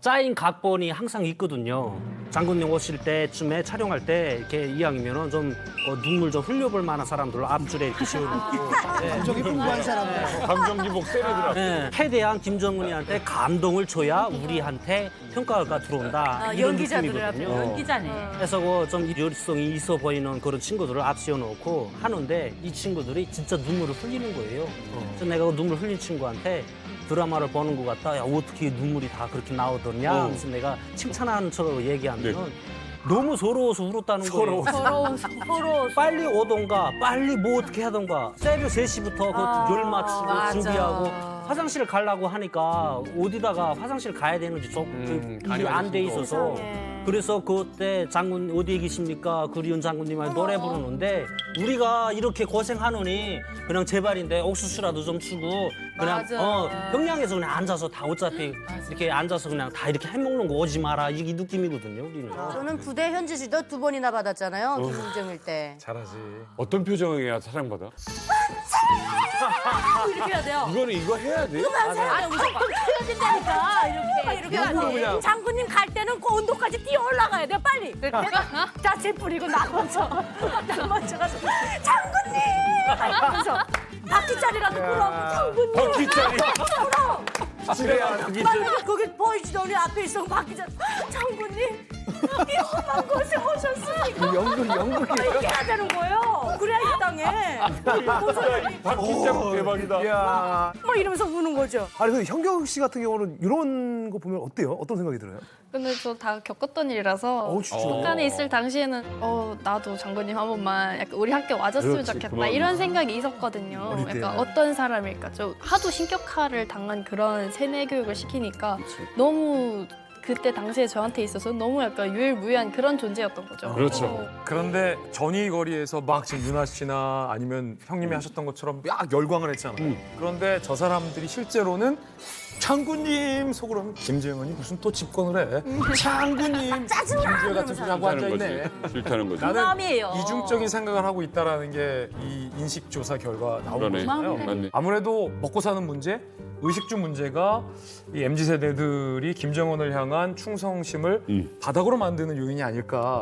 짜인 각본이 항상 있거든요. 장군님 오실 때쯤에 촬영할 때 이렇게 이왕이면은 좀 눈물 좀 흘려볼 만한 사람들로 앞줄에 이렇게 세워놓고 감정이 풍부한 사람들. 감정 기복 세례더라. 네, 최대한 김정은이한테 감동을 줘야 우리한테 평가가 들어온다. 이런 연기자들을 느낌이거든요. 연기자네. 그래서 좀 열성이 있어 보이는 그런 친구들을 앞세워놓고 하는데 이 친구들이 진짜 눈물을 흘리는 거예요. 그래서 내가 그 눈물 흘린 친구한테 드라마를 보는 것 같다. 야, 어떻게 눈물이 다 그렇게 나오더냐. 하면서 내가 칭찬하는 척으로 얘기하면 너무 서러워서 울었다는 거예요. 서러워서. 빨리 오던가 빨리 뭐 어떻게 하던가 새벽 3시부터 그 열 맞추고 준비하고 화장실 가려고 하니까 어디다가 화장실 가야 되는지 조금 이게 안 돼 있어서 그래서 그때 장군 어디에 계십니까? 그리운 장군님한테 노래 부르는데 우리가 이렇게 고생하느니 그냥 제발인데 옥수수라도 좀 주고 그냥 평양에서 그냥 앉아서 다 어차피 이렇게 앉아서 그냥 다 이렇게 해먹는 거 오지 마라 이 느낌이거든요 우리는. 저는 부대 현지지도 2번이나 받았잖아요. 김정일 때. 잘하지. 어떤 표정이야 사랑받아? 이렇게 해야 돼요. 이거는 이거 해야 돼? 아니 무조건 해야 된다니까. 이렇게 해야 돼. 장군님 갈 때는 그 온도까지 뛰어 올라가야 돼요. 빨리. 그렇게 자체 뿌리고 나 먼저 가서 장군님 하면서 바퀴짜리라도 끌어오고 장군님. 바퀴짜리. 만약에 거기 보이지도 않는 앞에 있어 바퀴짜리 장군님 이거만 고생 오셨으니까 연극이에요. 이렇게 해야 되는 거예요. 그래야 이 땅에 바퀴짜리 대박이다. 야. 막 이러면서 우는 거죠. 아니 근데 현경 씨 같은 경우는 이런 거 보면 어때요? 어떤 생각이 들어요? 근데 저 다 겪었던 일이라서 진짜? 북한에 있을 당시에는 나도 장군님 한 번만 약간 우리 학교 와줬으면 그렇지, 좋겠다 그만. 이런 생각이 있었거든요. 어릴 때. 약간 어떤 사람일까 좀 하도 신격화를 당한 그런 세뇌 교육을 시키니까 너무 그때 당시에 저한테 있어서 너무 약간 유일무이한 그런 존재였던 거죠. 그렇죠. 그런데 전이 거리에서 막 지금 윤아 씨나 아니면 형님이 하셨던 것처럼 막 열광을 했잖아요. 그런데 저 사람들이 실제로는 장군님 속으로는 김정은이 무슨 또 집권을 해? 장군님 짜증나! 김주혜 같은 소리 하고 앉아 있네. 싫다는 거지. 나는 마음이에요. 이중적인 생각을 하고 있다라는 게 이 인식 조사 결과 나온 그러네. 거잖아요. 맞네. 아무래도 먹고 사는 문제, 의식주 문제가 이 MZ 세대들이 김정은을 향한 충성심을 바닥으로 만드는 요인이 아닐까.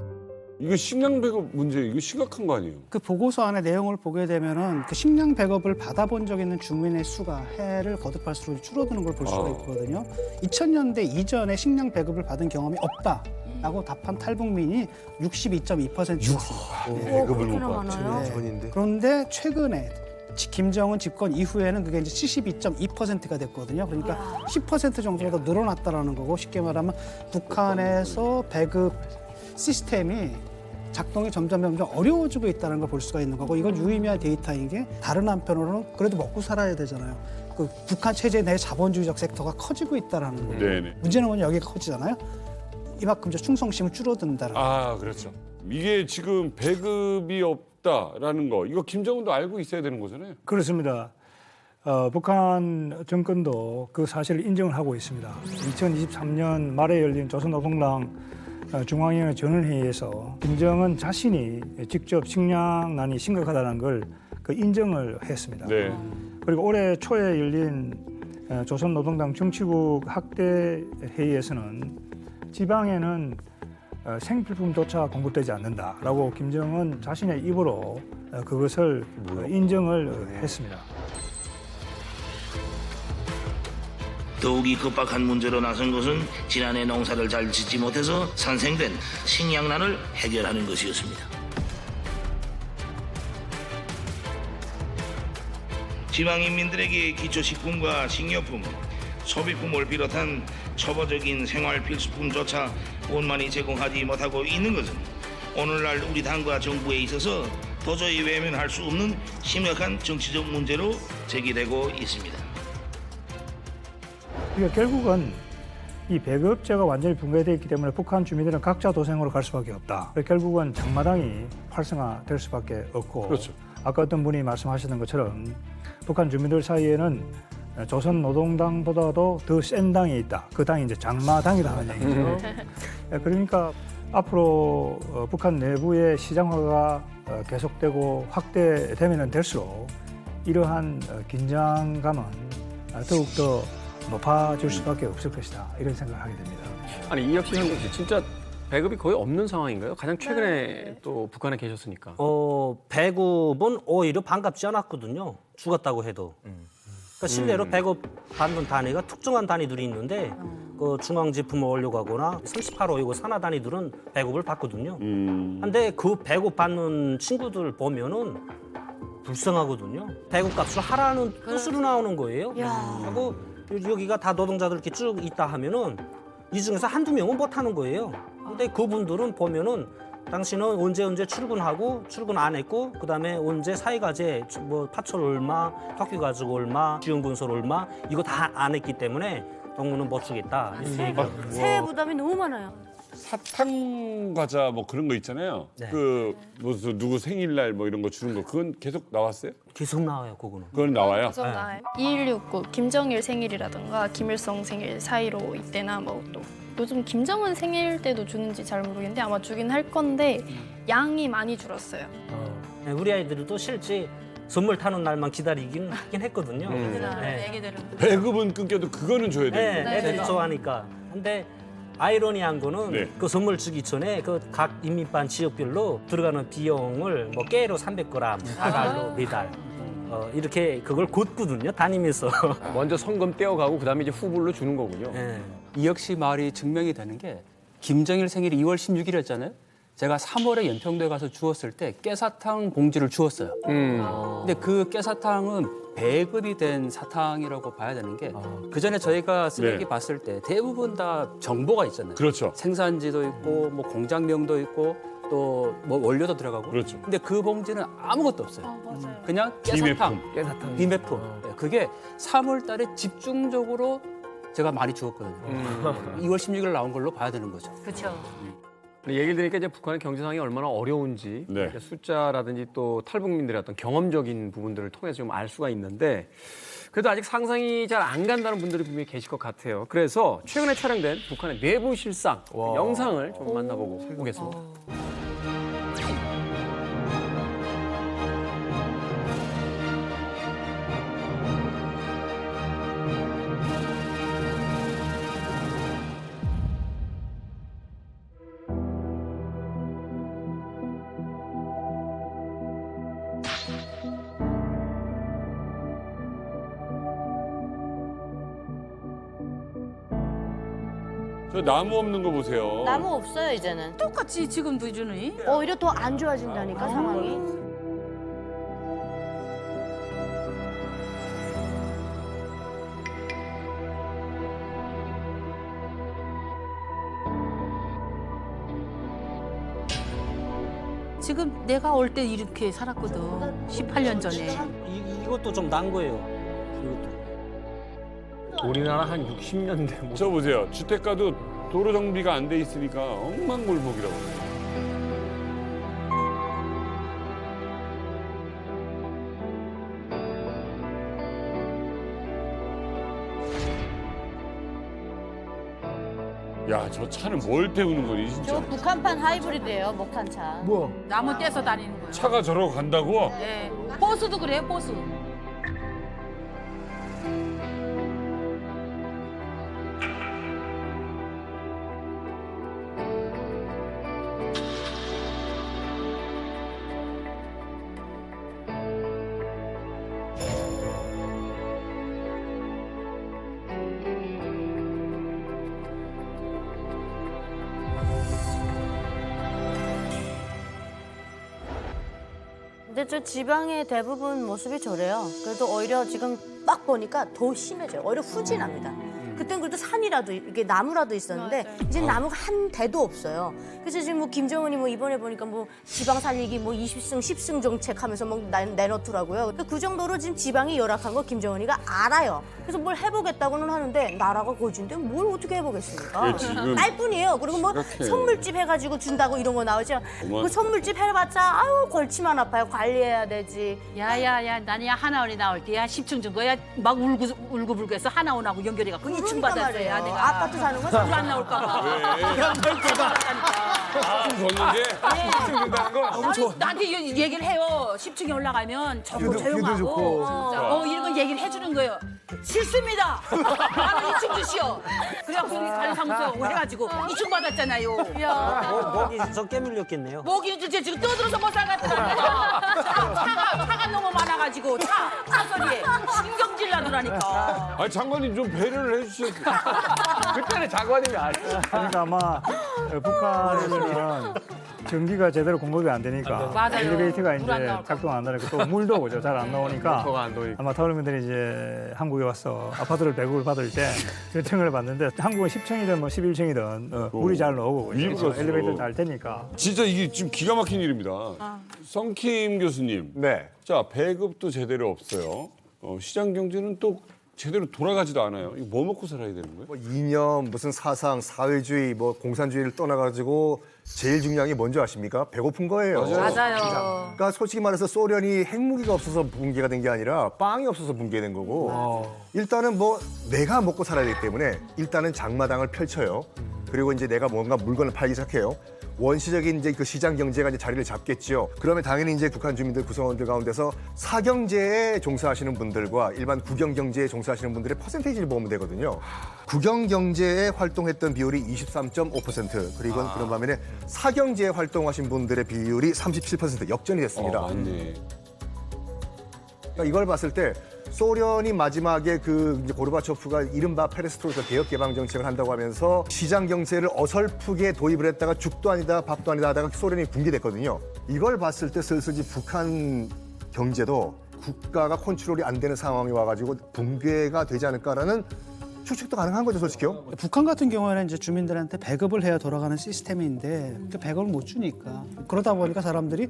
이거 식량 배급 문제 이거 심각한 거 아니에요? 그 보고서 안에 내용을 보게 되면은 그 식량 배급을 받아본 적 있는 주민의 수가 해를 거듭할수록 줄어드는 걸 볼 수가 있거든요. 2000년대 이전에 식량 배급을 받은 경험이 없다라고 답한 탈북민이 62.2%였습니다. 배급을 못 그렇게나 받지. 많아요? 전인데. 그런데 최근에 김정은 집권 이후에는 그게 이제 72.2%가 됐거든요. 그러니까 10% 정도가 더 늘어났다라는 거고, 쉽게 말하면 북한에서 배급 시스템이 작동이 점점 어려워지고 있다는 걸 볼 수가 있는 거고, 이건 유의미한 데이터인 게, 다른 한편으로는 그래도 먹고 살아야 되잖아요. 그 북한 체제 내 자본주의적 섹터가 커지고 있다라는 거예요. 네네. 문제는 뭐냐, 여기가 커지잖아요. 이만큼 이제 충성심을 줄어든다라는 거예요. 아, 그렇죠. 이게 지금 배급이 없다라는 거, 이거 김정은도 알고 있어야 되는 거잖아요. 그렇습니다. 북한 정권도 그 사실을 인정을 하고 있습니다. 2023년 말에 열린 조선노동당 중앙위원회 전원회의에서 김정은 자신이 직접 식량난이 심각하다는 걸 그 인정을 했습니다. 네. 그리고 올해 초에 열린 조선노동당 정치국 학대 회의에서는 지방에는 생필품조차 공급되지 않는다라고 김정은 자신의 입으로 그것을 인정을 했습니다. 더욱이 급박한 문제로 나선 것은 지난해 농사를 잘 짓지 못해서 산생된 식량난을 해결하는 것이었습니다. 지방인민들에게 기초식품과 식료품, 소비품을 비롯한 초보적인 생활 필수품조차 원만히 제공하지 못하고 있는 것은 오늘날 우리 당과 정부에 있어서 도저히 외면할 수 없는 심각한 정치적 문제로 제기되고 있습니다. 그러니까 결국은 이 배급제가 완전히 붕괴되어 있기 때문에 북한 주민들은 각자 도생으로 갈 수밖에 없다. 결국은 장마당이 활성화될 수밖에 없고, 그렇죠. 아까 어떤 분이 말씀하셨던 것처럼 북한 주민들 사이에는 조선노동당보다도 더 센 당이 있다. 그 당이 이제 장마당이라는 얘기죠. 그러니까 앞으로 북한 내부의 시장화가 계속되고 확대되면 될수록 이러한 긴장감은 더욱더 높아질 수밖에 없을 것이다. 이런 생각을 하게 됩니다. 아니 이혁 씨, 현국 씨, 진짜 배급이 거의 없는 상황인가요? 가장 최근에 또 북한에 계셨으니까. 배급은 오히려 반갑지 않았거든요. 죽었다고 해도. 그러니까 실내로 배급받는 단위가 특정한 단위들이 있는데 그 중앙지품을 올려가거나 38호이고 산하 단위들은 배급을 받거든요. 근데 그 배급받는 친구들 보면은 불쌍하거든요. 배급값을 하라는 뜻으로 나오는 거예요. 하고 여기가 다 노동자들 이렇게 쭉 있다 하면은 이 중에서 한두 명은 못 하는 거예요. 근데 그분들은 보면은 당신은 언제 출근하고 출근 안 했고 그다음에 언제 사회과제 뭐 파철 얼마, 학교 가지고 얼마, 지원군설 얼마 이거 다 안 했기 때문에 동무는 못 주겠다. 세해 부담이 너무 많아요. 사탕 과자 뭐 그런 거 있잖아요. 네. 그 무슨 누구 생일날 뭐 이런 거 주는 거 그건 계속 나왔어요? 계속 나와요, 그거는. 그건 나와요? 계속 나와요. 2169 김정일 생일이라든가 김일성 생일 사이로 이때나 뭐 또 요즘 김정은 생일 때도 주는지 잘 모르겠는데 아마 주긴 할 건데 양이 많이 줄었어요. 네, 우리 아이들도 실제 선물 타는 날만 기다리긴 하긴 했거든요. 애기들은. 배급은 끊겨도 그거는 줘야 네, 돼요. 애들이 좋아하니까. 근데 아이러니한 거는 네. 그 선물 주기 전에 그 각 인민반 지역별로 들어가는 비용을 뭐 깨로 300g, 다달로 4달 이렇게 그걸 걷거든요. 다니면서. 먼저 성금 떼어가고 그다음에 이제 후불로 주는 거군요. 네. 이혁 씨 말이 증명이 되는 게 김정일 생일이 2월 16일이었잖아요. 제가 3월에 연평도에 가서 주웠을 때 깨사탕 봉지를 주웠어요. 근데 그 깨사탕은 배급이 된 사탕이라고 봐야 되는 게 그 전에 저희가 쓰레기 네. 봤을 때 대부분 다 정보가 있잖아요. 그렇죠. 생산지도 있고 뭐 공장명도 있고 또 뭐 원료도 들어가고. 그렇죠. 근데 그 봉지는 아무것도 없어요. 그냥 깨사탕, 비매품. 네, 그게 3월 달에 집중적으로 제가 많이 주었거든요. 2월 16일 나온 걸로 봐야 되는 거죠. 그렇죠. 얘기를 들으니까 이제 북한의 경제 상황이 얼마나 어려운지 네. 이제 숫자라든지 또 탈북민들의 어떤 경험적인 부분들을 통해서 좀 알 수가 있는데 그래도 아직 상상이 잘 안 간다는 분들이 분명히 계실 것 같아요. 그래서 최근에 촬영된 북한의 내부 실상 영상을 좀 만나보고 오겠습니다. 저 나무 없는 거 보세요. 나무 없어요 이제는. 똑같이 지금도 이준이. 오히려 더 안 좋아진다니까 상황이. 지금 내가 올 때 이렇게 살았거든. 18년 전에. 이것도 좀 난 거예요. 이것도. 우리나라 한 60년대 뭐. 저 보세요. 주택가도 도로 정비가 안 돼 있으니까 엉망골목이라고. 야, 저 차는 뭘 태우는 거니 진짜? 저 북한판 하이브리드예요 목탄 차. 뭐야? 나무 떼서 다니는 거예요. 차가 저러고 간다고? 네. 버스도 그래요, 버스. 근데 저 지방의 대부분 모습이 저래요. 그래도 오히려 지금 딱 보니까 더 심해져요. 오히려 후진합니다. 그땐 그래도 산이라도 이게 나무라도 있었는데 이제 나무가 한 대도 없어요. 그래서 지금 뭐 김정은이 뭐 이번에 보니까 뭐 지방 살리기 뭐 20승 10승 정책하면서 막 내놓더라고요. 그 정도로 지금 지방이 열악한 거 김정은이가 알아요. 그래서 뭘 해보겠다고는 하는데 나라가 거진데 뭘 어떻게 해보겠습니까? 예, 지금 알 뿐이에요. 그리고 뭐 심각해. 선물집 해가지고 준다고 이런 거 나오죠. 어머. 그 선물집 해봤자 아유 골치만 아파요. 관리해야 되지. 야야야, 나는 야 하나원이 나올 때 야 10층 준 거야. 막 울고불고 해서 하나원하고 연결해갖고 2층 받았어요. 야, 내가. 아파트 사는 건 불안 나올까 봐. 좀 줬는데 준다는 거 너무 좋아. 나한테 얘기를 해요. 10층에 올라가면 좋고 뷰도 조용하고. 좋고. 이런 건 얘기를 해주는 거예요. 싫습니다. 나는 2층 주시오. 그래갖고 우리 관리사무소 해가지고 2층 받았잖아요. 목이 저 깨물렸겠네요. 목이 이제 지금 떠들어서 못 살겠더라고요. 차가 너무 많아가지고 차 소리에 신경질 나더라니까. 아니 장관님 좀 배려를 해주셔야지. 그때는 장관님이 알았어요. 그러니까 아마 북한에서는 전기가 제대로 공급이 안 되니까 맞아요. 엘리베이터가 물안 이제 나올 작동 안 하니까 또 물도 오죠. 잘 안 나오니까 뭐가 안 도니까. 아마 탈북민들이 이제 한국에 와서 아파트를 배급을 받을 때 몇 층을 받는데 한국은 10층이든 뭐 11층이든 물이 잘 나오고 위로가 있어. 엘리베이터 잘 되니까 진짜 이게 지금 기가 막힌 일입니다. 성킴 교수님. 네. 자, 배급도 제대로 없어요. 시장 경제는 또 제대로 돌아가지도 않아요. 이거 뭐 먹고 살아야 되는 거예요? 뭐 이념, 무슨 사상, 사회주의, 뭐 공산주의를 떠나가지고 제일 중요한 게 뭔지 아십니까? 배고픈 거예요. 맞아요. 그러니까 솔직히 말해서 소련이 핵무기가 없어서 붕괴가 된 게 아니라 빵이 없어서 붕괴된 거고 일단은 뭐 내가 먹고 살아야 되기 때문에 일단은 장마당을 펼쳐요. 그리고 이제 내가 뭔가 물건을 팔기 시작해요. 원시적인 이제 그 시장 경제가 이제 자리를 잡겠죠. 그러면 당연히 이제 북한 주민들 구성원들 가운데서 사경제에 종사하시는 분들과 일반 국영 경제에 종사하시는 분들의 퍼센테이지를 보면 되거든요. 국영 경제에 활동했던 비율이 23.5%, 그리고 그런 반면에 사경제에 활동하신 분들의 비율이 37% 역전이 됐습니다. 맞네. 그러니까 이걸 봤을 때 소련이 마지막에 그 이제 고르바초프가 이른바 페레스트로이카 개혁 개방 정책을 한다고 하면서 시장 경제를 어설프게 도입을 했다가 죽도 아니다 밥도 아니다 하다가 소련이 붕괴됐거든요. 이걸 봤을 때 슬슬 북한 경제도 국가가 컨트롤이 안 되는 상황이 와가지고 붕괴가 되지 않을까라는 추측도 가능한 거죠, 솔직히요. 북한 같은 경우에는 이제 주민들한테 배급을 해야 돌아가는 시스템인데 그 배급을 못 주니까 그러다 보니까 사람들이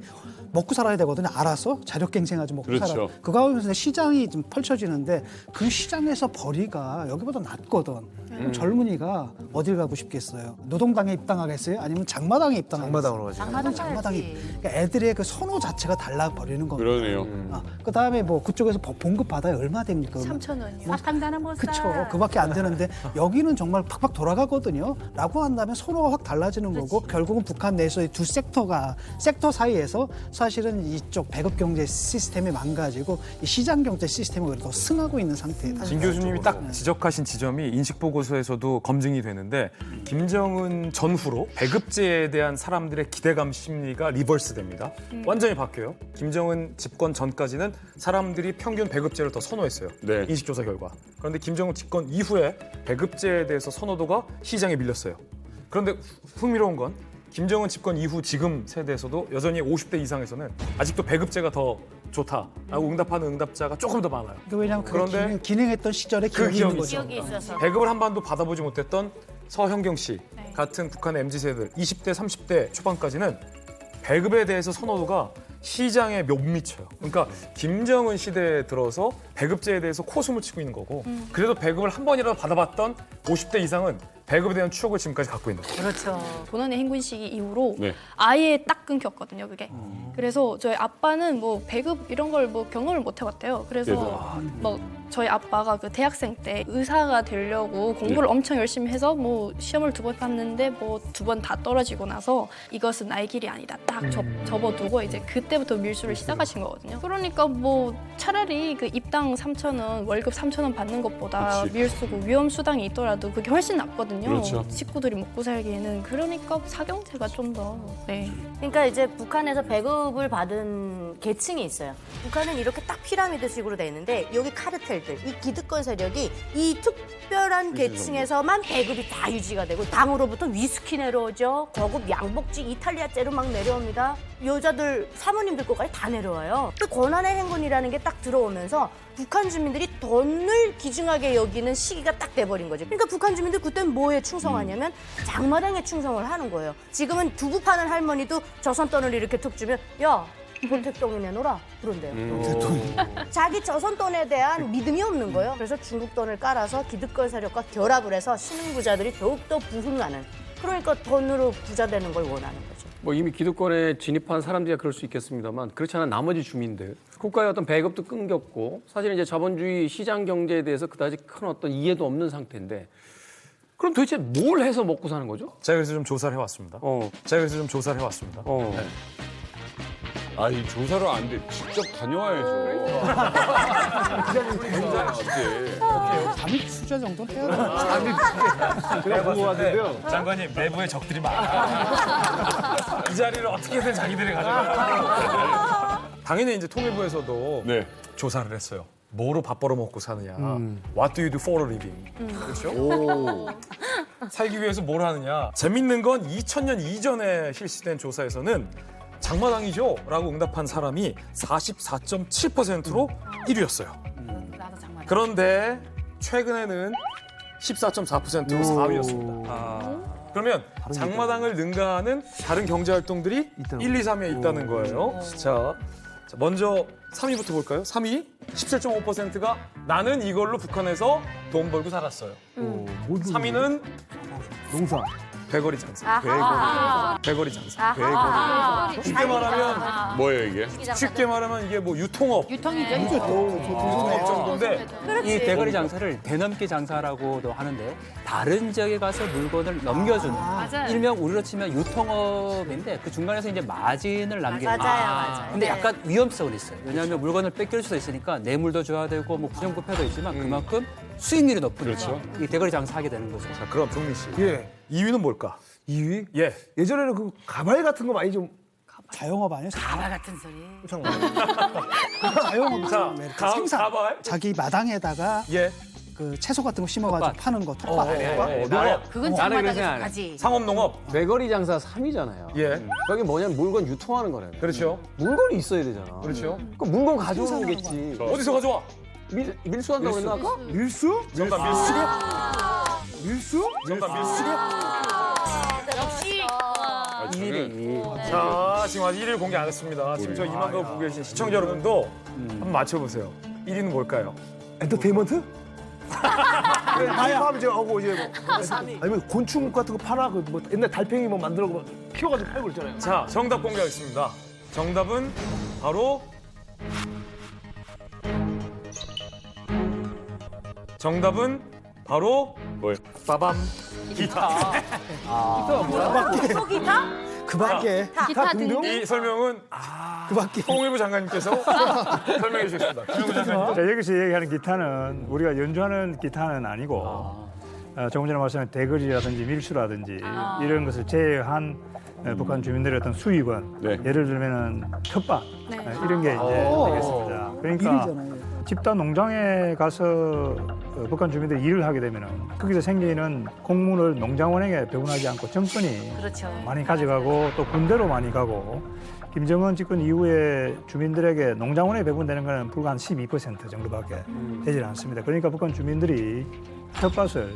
먹고 살아야 되거든요. 알아서 자력 갱생하지 먹고 그렇죠. 살아. 그 가운데서 시장이 좀 펼쳐지는데 그 시장에서 벌이가 여기보다 낮거든. 그럼 젊은이가 어딜 가고 싶겠어요? 노동당에 입당하겠어요? 아니면 장마당에 입당하겠어요? 장마당으로 가지. 장마당이. 그러니까 애들의 그 선호 자체가 달라 버리는 겁니다. 그러네요. 그 다음에 뭐 그쪽에서 봉급 받아야 얼마 됩니까? 3,000원이요. 사탕다는 못 사. 그쵸. 그밖에 안 되는데 여기는 정말 팍팍 돌아가거든요. 라고 한다면 선호가 확 달라지는 거고 결국은 북한 내에서의 두 섹터 사이에서 사실은 이쪽 배급 경제 시스템이 망가지고 이 시장 경제 시스템이 오히려 더 승하고 있는 상태다. 진 교수님이 딱 지적하신 지점이 인식보고서에서도 검증이 되는데 김정은 전후로 배급제에 대한 사람들의 기대감 심리가 리버스됩니다. 완전히 바뀌어요. 김정은 집권 전까지는 사람들이 평균 배급제를 더 선호했어요. 네. 인식조사 결과. 그런데 김정은 집권 이후에 배급제에 대해서 선호도가 시장에 밀렸어요. 그런데 흥미로운 건 김정은 집권 이후 지금 세대에서도 여전히 50대 이상에서는 아직도 배급제가 더 좋다라고 응답하는 응답자가 조금 더 많아요. 왜냐하면 그런데 기능했던 시절에 그 기억이 있는 기억이 거죠. 기억이 있어서. 배급을 한 번도 받아보지 못했던 서형경 씨 같은 북한의 MZ세대들 20대, 30대 초반까지는 배급에 대해서 선호도가 시장에 못 미쳐요. 그러니까 김정은 시대에 들어서 배급제에 대해서 코숨을 치고 있는 거고 그래도 배급을 한 번이라도 받아봤던 50대 이상은 배급에 대한 추억을 지금까지 갖고 있는 거예요. 그렇죠. 도난의 행군 시기 이후로 네. 아예 딱 끊겼거든요, 그게. 그래서 저희 아빠는 뭐 배급 이런 걸 뭐 경험을 못 해봤대요. 그래서 뭐 저희 아빠가 그 대학생 때 의사가 되려고 공부를 엄청 열심히 해서 뭐 시험을 2번 봤는데 뭐 2번 다 떨어지고 나서 이것은 나의 길이 아니다. 딱 접어두고 이제 그때부터 밀수를 시작하신 거거든요. 그러니까 뭐 차라리 그 입당 3,000원, 월급 3,000원 받는 것보다 그치. 밀수고 위험 수당이 있더라도 그게 훨씬 낫거든요. 그렇죠. 식구들이 먹고 살기에는. 그러니까 사경제가 좀 더. 네. 그러니까 이제 북한에서 배급을 받은 계층이 있어요. 북한은 이렇게 딱 피라미드식으로 돼 있는데 여기 카르텔들, 이 기득권 세력이 이 특별한 계층에서만 배급이 다 유지가 되고 당으로부터 위스키 내려오죠. 고급 양복지 이탈리아제로 막 내려옵니다. 여자들 사모님들 것까지 다 내려와요. 또 권한의 행군이라는 게 딱 들어오면서 북한 주민들이 돈을 귀중하게 여기는 시기가 딱 돼버린 거죠. 그러니까 북한 주민들 그때는 뭐에 충성하냐면 장마당에 충성을 하는 거예요. 지금은 두부 파는 할머니도 조선 돈을 이렇게 툭 주면 야, 볼택동이 내놓으라 그런대요. 자기 조선 돈에 대한 믿음이 없는 거예요. 그래서 중국 돈을 깔아서 기득권 세력과 결합을 해서 신흥 부자들이 더욱더 부흥하는. 그러니까 돈으로 부자 되는 걸 원하는 거죠. 뭐 이미 기득권에 진입한 사람들이야 그럴 수 있겠습니다만 그렇지 않은 나머지 주민들 국가의 어떤 배급도 끊겼고 사실 이제 자본주의 시장 경제에 대해서 그다지 큰 어떤 이해도 없는 상태인데 그럼 도대체 뭘 해서 먹고 사는 거죠? 제가 그래서 좀 조사를 해왔습니다. 네. 아이 조사를 안 돼. 직접 다녀와야죠. 잠입 수자 정도는 해야 돼요. 그래 보고 왔는데요. 장관님 내부에 적들이 많아. 이 자리를 어떻게든 자기들이 가져가. 당연히 이제 통일부에서도 네. 조사를 했어요. 뭐로 밥 벌어 먹고 사느냐. What do you do for a living? 그렇죠? 살기 위해서 뭘 하느냐. 재밌는 건 2000년 이전에 실시된 조사에서는 장마당이죠? 라고 응답한 사람이 44.7%로 1위였어요. 나도 장마당. 그런데 최근에는 14.4%로 4위였습니다. 그러면 장마당을 능가하는 다른 경제활동들이 1, 2, 3위에 있다는 거예요. 자, 먼저 3위부터 볼까요? 3위 17.5%가 나는 이걸로 북한에서 돈 벌고 살았어요. 3위는 농사. 배거리 장사. 배거리 장사. 쉽게 말하면 뭐예요 이게? 쉽게 말하면 이게 뭐 유통업. 유통이죠. 유통업 정도인데 이 대거리 장사를 대넘기 장사라고도 하는데 다른 지역에 가서 물건을 넘겨주는 일명 우리로 치면 유통업인데 그 중간에서 이제 마진을 남기는 맞아요. 근데 네. 약간 위험성은 있어요. 왜냐하면 물건을 뺏길 수도 있으니까 뇌물도 줘야 되고 뭐 부정부패도 있지만 그만큼 수익률이 높으니까 이 대거리 장사하게 되는 거죠. 자, 그럼 종민 씨. 예. 2위는 뭘까? 2위? 예. 예전에는 그 가발 같은 거 많이 좀 자영업 아니에요? 가발 같은 소리. 자영업. 자, 생산. 가발. 자기 마당에다가 예. 그 채소 같은 거 심어가지고 텃밭. 파는 거 텃밭. 그건 나는 그런 장마당에서 생각 안 해. 가지. 상업농업 배거리 장사 3위잖아요. 예. 여기 뭐냐면 물건 유통하는 거래요. 그렇죠. 물건이 있어야 되잖아. 그렇죠. 그 물건 가져오는 거겠지. 어디서 가져와? 밀수한다고 그랬나 아까? 밀수? 정답 밀수. 밀수? 정답 밀수. 역시 자, 지금 아직 1위를 공개 안 했습니다. 지금 저 이만가 보고 계신 시청자 여러분도 한번 맞춰보세요. 1위는 뭘까요? 엔터테인먼트? 하면 이제 하고 이제 뭐 아니면 곤충 같은 거 팔아 그 뭐 옛날 달팽이 뭐 만들어 뭐 키워가지고 팔고 있잖아요. 자, 정답 공개하겠습니다. 정답은 바로 뭐예요? 빠밤 기타. 또 기타? 그밖에 기타 등등. 이 설명은 그밖에. 통일부 장관님께서 설명해 주셨습니다. 통일부 장관님. 자, 여기서 얘기하는 기타는 우리가 연주하는 기타는 아니고 조금 전에 말씀하신 대거리라든지 밀수라든지 이런 것을 제외한 북한 주민들의 어떤 수입은 네. 예를 들면은 텃밭 이런 게 이제 되겠습니다. 그러니까 일이잖아요. 집단 농장에 가서 북한 주민들이 일을 하게 되면은 거기서 생기는 곡물을 농장원에게 배분하지 않고 정권이 그렇죠. 많이 가져가고 또 군대로 많이 가고 김정은 집권 이후에 주민들에게 농장원에 배분되는 것은 불과 한 12% 정도밖에 되질 않습니다. 그러니까 북한 주민들이 텃밭을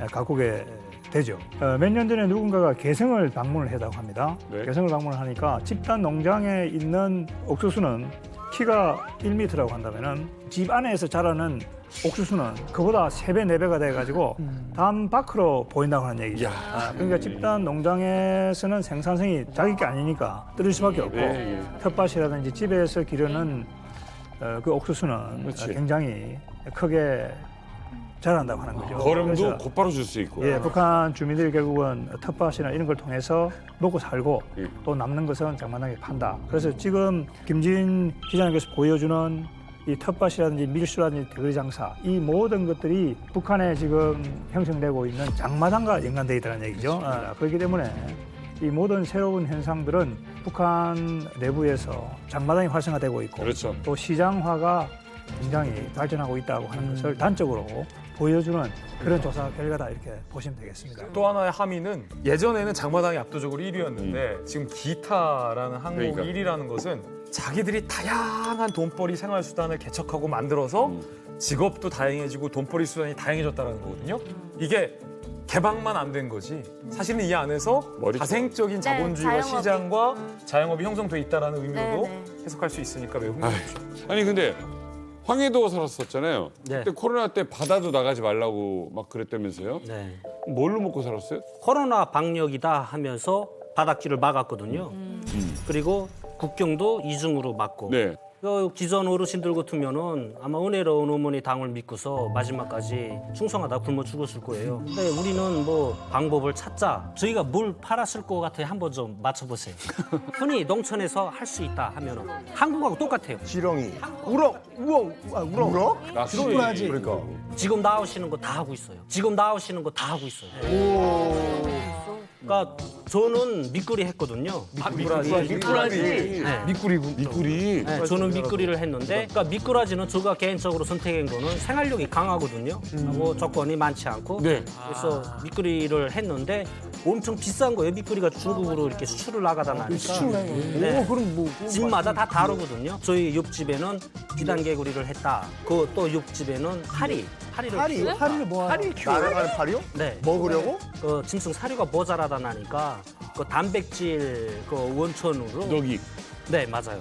가꾸게 되죠. 몇 년 전에 누군가가 개성을 방문을 했다고 합니다. 네. 개성을 방문을 하니까 집단 농장에 있는 옥수수는 키가 1m라고 한다면은 집 안에서 자라는 옥수수는 그보다 3배, 4배가 돼가지고 담 밖으로 보인다고 하는 얘기죠. 그러니까 집단 농장에서는 생산성이 자기 게 아니니까 떨어질 수밖에 없고 텃밭이라든지 집에서 기르는 그 옥수수는 굉장히 크게 자란다고 하는 거죠. 걸음도 그래서 곧바로 줄 수 있고. 예, 북한 주민들이 결국은 텃밭이나 이런 걸 통해서 먹고 살고 또 남는 것은 장만하게 판다. 그래서 지금 김진 기자님께서 보여주는 이 텃밭이라든지 밀수라든지 대거리 장사 이 모든 것들이 북한에 지금 형성되고 있는 장마당과 연관되어 있다는 얘기죠. 그렇기 때문에 이 모든 새로운 현상들은 북한 내부에서 장마당이 활성화되고 있고 그렇죠. 또 시장화가 굉장히 발전하고 있다고 하는 것을 단적으로 보여주는 그런 조사 결과다 이렇게 보시면 되겠습니다. 또 하나의 함의는 예전에는 장마당이 압도적으로 1위였는데 지금 기타라는 항목이 그러니까. 1위라는 것은 자기들이 다양한 돈벌이 생활 수단을 개척하고 만들어서 직업도 다양해지고 돈벌이 수단이 다양해졌다는 거거든요. 이게 개방만 안 된 거지. 사실은 이 안에서 가생적인 자본주의와 자영업이. 시장과 자영업이 형성돼 있다는 의미로도 네. 해석할 수 있으니까 매우 흥미롭죠. 아니 근데 황해도 살았었잖아요. 네. 그때 코로나 때 바다도 나가지 말라고 막 그랬다면서요? 네. 뭘로 먹고 살았어요? 코로나 방역이다 하면서 바닷길을 막았거든요. 그리고 국경도 이중으로 막고. 네. 기존 어르신들 같으면은 아마 은혜로운 어머니 당을 믿고서 마지막까지 충성하다 굶어 죽었을 거예요. 근데 우리는 뭐 방법을 찾자. 저희가 뭘 팔았을 것 같아요. 한번 좀 맞춰보세요. 흔히 농촌에서 할 수 있다 하면은 한국하고 똑같아요. 지렁이. 우럭. 낚시. 충분하지. 그러니까. 지금 나오시는 거 다 하고 있어요. 지금 나오시는 거 다 하고 있어요. 그러니까 저는 밑거리 했거든요. 미꾸라지. 네. 미꾸리. 네, 저는 밑거리를 했는데, 그러니까 미꾸라지는 제가 개인적으로 선택한 거는 생활력이 강하거든요. 뭐 조건이 많지 않고. 네. 그래서 밑거리를 했는데 엄청 비싼 거예요. 밑거리가 중국으로 이렇게 수출을 나가다 나니까. 네. 그럼 뭐 집마다 다 다르거든요. 저희 옆집에는 비단개구리를 했다. 그 또 옆집에는 파리를 키워요. 파리를 뭐 하나? 날아가는 파리요? 네. 먹으려고? 그 짐승 사료가 모자라다 나니까 그 단백질 그 원천으로. 여기. 네, 맞아요.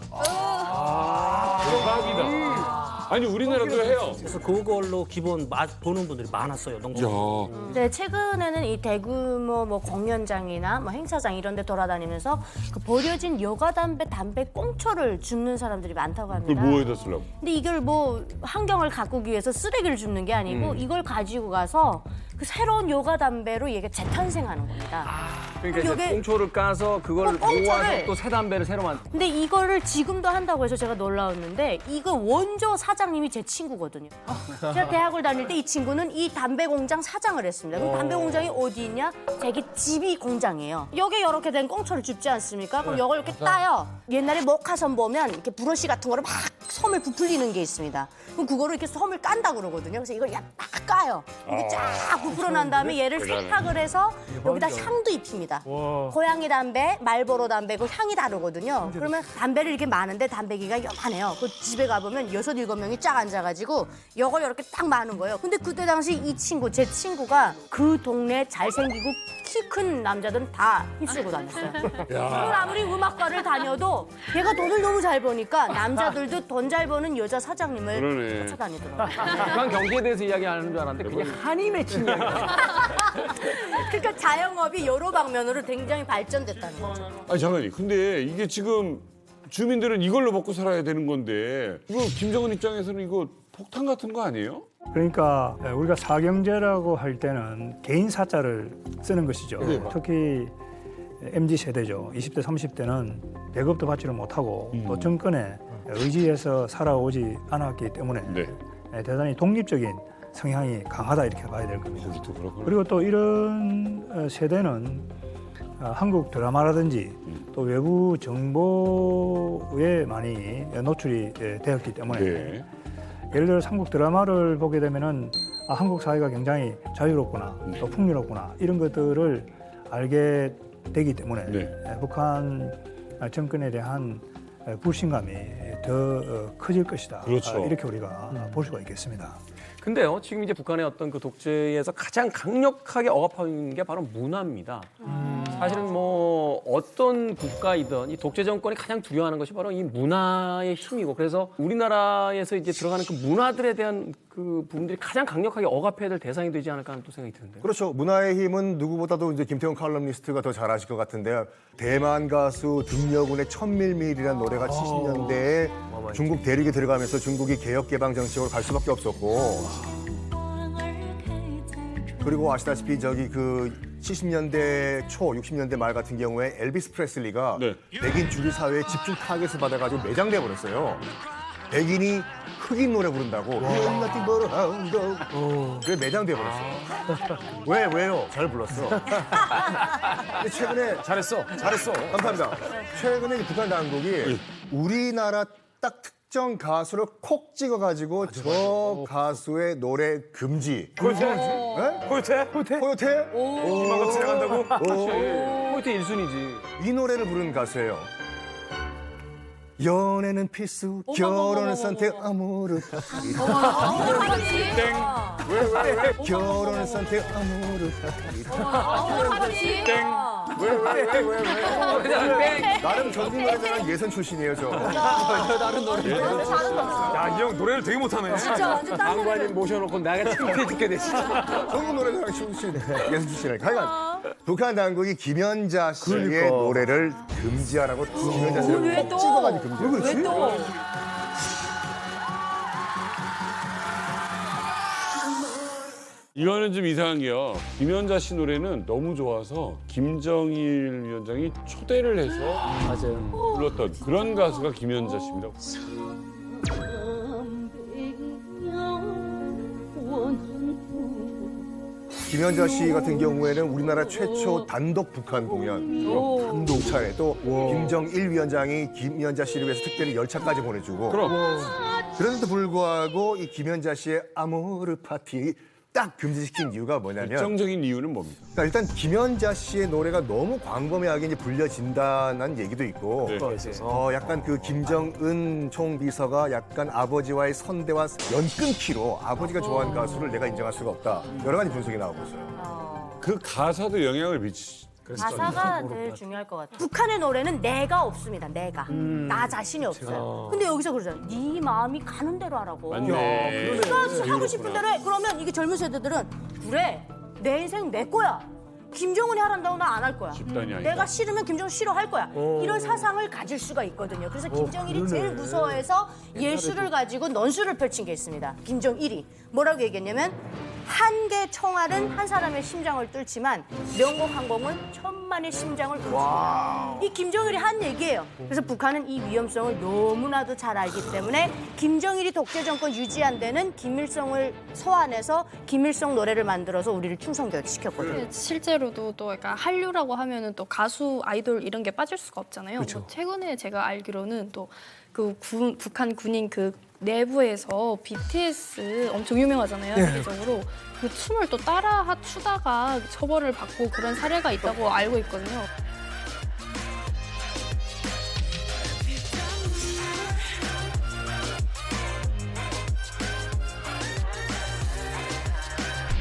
대박이다. 아니 우리나라도 해요. 그래서 그걸로 기본 보는 분들이 많았어요. 농촌. 야. 네, 최근에는 이 대규모 뭐 공연장이나 뭐 행사장 이런 데 돌아다니면서 그 버려진 여과담배 담배 꽁초를 줍는 사람들이 많다고 그걸 합니다. 뭐에다 쓰려고? 근데 이걸 뭐 환경을 가꾸기 위해서 쓰레기를 줍는 게 아니고 이걸 가지고 가서 그 새로운 여가 담배로 얘가 재탄생하는 겁니다. 그러니까 이제 요게- 꽁초를 까서 그걸 꽁초를- 모아서 또 새 담배를 새로 만. 근데 이거를 지금도 한다고 해서 제가 놀라웠는데 이거 원조 사장님이 제 친구거든요. 제가 대학을 다닐 때 이 친구는 이 담배 공장 사장을 했습니다. 그럼 담배 공장이 어디 있냐? 자기 집이 공장이에요. 여기 이렇게 된 꽁초를 줍지 않습니까? 그럼 이걸 이렇게 따요. 옛날에 목화섬 보면 이렇게 브러쉬 같은 거를 막 섬을 부풀리는 게 있습니다. 그럼 그거를 이렇게 섬을 깐다 그러거든요. 그래서 이걸 딱 까요. 이게 쫙 부풀어 난 다음에 얘를 대단해. 세탁을 해서 여기다 향도 입힙니다. 고양이 담배, 말보로 담배 그 향이 다르거든요. 그러면 담배를 이렇게 많은데 담배기가 요만해요. 그 집에 가보면 6-7명이 쫙 앉아가지고 이걸 이렇게 딱 마는 거예요. 근데 그때 당시 이 친구, 제 친구가 그 동네 잘생기고 키 큰 남자들은 다 휩쓸고 다녔어요. 그걸 아무리 음악과를 다녀도 얘가 돈을 너무 잘 버니까 남자들도 돈 잘 버는 여자 사장님을 그러네. 쫓아다니더라고요. 북한 경제에 대해서 이야기하는 줄 알았는데 그냥 한이 맺힌 이야기야. 그러니까 자영업이 여러 방면으로 굉장히 발전됐다는 거죠. 아니 잠깐만요. 근데 이게 지금 주민들은 이걸로 먹고 살아야 되는 건데 이거 김정은 입장에서는 이거 폭탄 같은 거 아니에요? 그러니까 우리가 사경제라고 할 때는 개인 사자를 쓰는 것이죠. 특히 MZ 세대죠. 20대, 30대는 배급도 받지를 못하고 또 정권에 의지해서 살아오지 않았기 때문에 대단히 독립적인 성향이 강하다 이렇게 봐야 될 겁니다. 그리고 또 이런 세대는 한국 드라마라든지 또 외부 정보에 많이 노출이 되었기 때문에 예를 들어 한국 드라마를 보게 되면은 한국 사회가 굉장히 자유롭구나 또 풍요롭구나 이런 것들을 알게 되기 때문에 북한 정권에 대한 불신감이 더 커질 것이다. 그렇죠. 이렇게 우리가 볼 수가 있겠습니다. 근데요, 지금 이제 북한의 어떤 그 독재에서 가장 강력하게 억압하고 있는 게 바로 문화입니다. 사실은 뭐 어떤 국가이든 이 독재 정권이 가장 두려워하는 것이 바로 이 문화의 힘이고 그래서 우리나라에서 이제 들어가는 그 문화들에 대한 그 부분들이 가장 강력하게 억압해야 될 대상이 되지 않을까 하는 또 생각이 드는데요. 그렇죠. 문화의 힘은 누구보다도 이제 김태형 칼럼니스트가 더 잘 아실 것 같은데요. 대만 가수 등려군의 천밀밀이라는 노래가 70년대에 중국 대륙에 들어가면서 중국이 개혁 개방 정책으로 갈 수밖에 없었고 그리고 아시다시피 저기 그 70년대 초, 60년대 말 같은 경우에 엘비스 프레슬리가 백인 주류 사회에 집중 타겟을 받아가지고 매장돼 버렸어요. 백인이 흑인 노래 부른다고. 그래 매장돼 버렸어. 왜요? 잘 불렀어. 근데 최근에 잘했어. 감사합니다. 최근에 이 북한 당국이 우리나라 딱 특정 가수를 콕 찍어가지고 저 가수의 노래 금지. 코요태? 코요태? 이만큼 지나간다고? 코요태 1순위지. 이 노래를 부르는 가수예요. 연애는 필수, 결혼은 선택 아무렇. 땡. 왜? 결혼은 선택 아무렇. 땡. 왜? 나름 전국 노래자랑 예선 출신이에요, 저. 다른 노래. 야, 이 형 노래를 되게 못하네. 진짜 완전 딴 노래. 장관님 모셔놓고 내가 창피해 죽겠네, 진짜. 전국 노래자랑 출신, 예선 출신이니까. 하여간 북한 당국이 김연자 씨의 노래를 금지하라고 김연자 씨를 콕 찍어가지고 금지했어요. 왜 또? 이거는 좀 이상한 게요. 김연자 씨 노래는 너무 좋아서 김정일 위원장이 초대를 해서 불렀던 그런 가수가 김연자 씨입니다. 김연자 씨 같은 경우에는 우리나라 최초 단독 북한 공연, 단독 차에 또 김정일 위원장이 김연자 씨를 위해서 특별히 열차까지 보내주고 그런데도 불구하고 이 김연자 씨의 아모르 파티 딱 금지시킨 이유가 뭐냐면 결정적인 이유는 뭡니까? 그러니까 일단 김연자 씨의 노래가 너무 광범위하게 이제 불려진다는 얘기도 있고 약간 그 김정은 총비서가 약간 아버지와의 선대와 연끊기로 아버지가 좋아하는 가수를 내가 인정할 수가 없다. 여러 가지 분석이 나오고 있어요. 그 가사도 영향을 미치죠. 가사가 제일 중요할 것 같아요. 북한의 노래는 내가 없습니다. 내가. 나 자신이 없어요. 근데 여기서 그러잖아요. 네 마음이 가는 대로 하라고. 맞네. 네가 하고 싶은 대로 해. 그러면 이게 젊은 세대들은 그래. 내 인생 내 거야. 김정은이 하란다고 나 안 할 거야. 집단이 아니다. 내가 싫으면 김정은 싫어할 거야. 이런 사상을 가질 수가 있거든요. 그래서 김정일이 제일 무서워해서 예술을 가지고 논술을 펼친 게 있습니다. 김정일이 뭐라고 얘기했냐면 한 개 총알은 한 사람의 심장을 뚫지만 명공 항공은 천만의 심장을 뚫습니다. 이 김정일이 한 얘기예요. 그래서 북한은 이 위험성을 너무나도 잘 알기 때문에 김정일이 독재 정권 유지한 데는 김일성을 소환해서 김일성 노래를 만들어서 우리를 충성시켰거든요. 실제로 나름대로도 또 약간 한류라고 하면은 또 가수 아이돌 이런 게 빠질 수가 없잖아요. 뭐 최근에 제가 알기로는 또 그 북한 군인 그 내부에서 BTS 엄청 유명하잖아요. 세계적으로 그 춤을 또 따라 추다가 처벌을 받고 그런 사례가 있다고 알고 있거든요.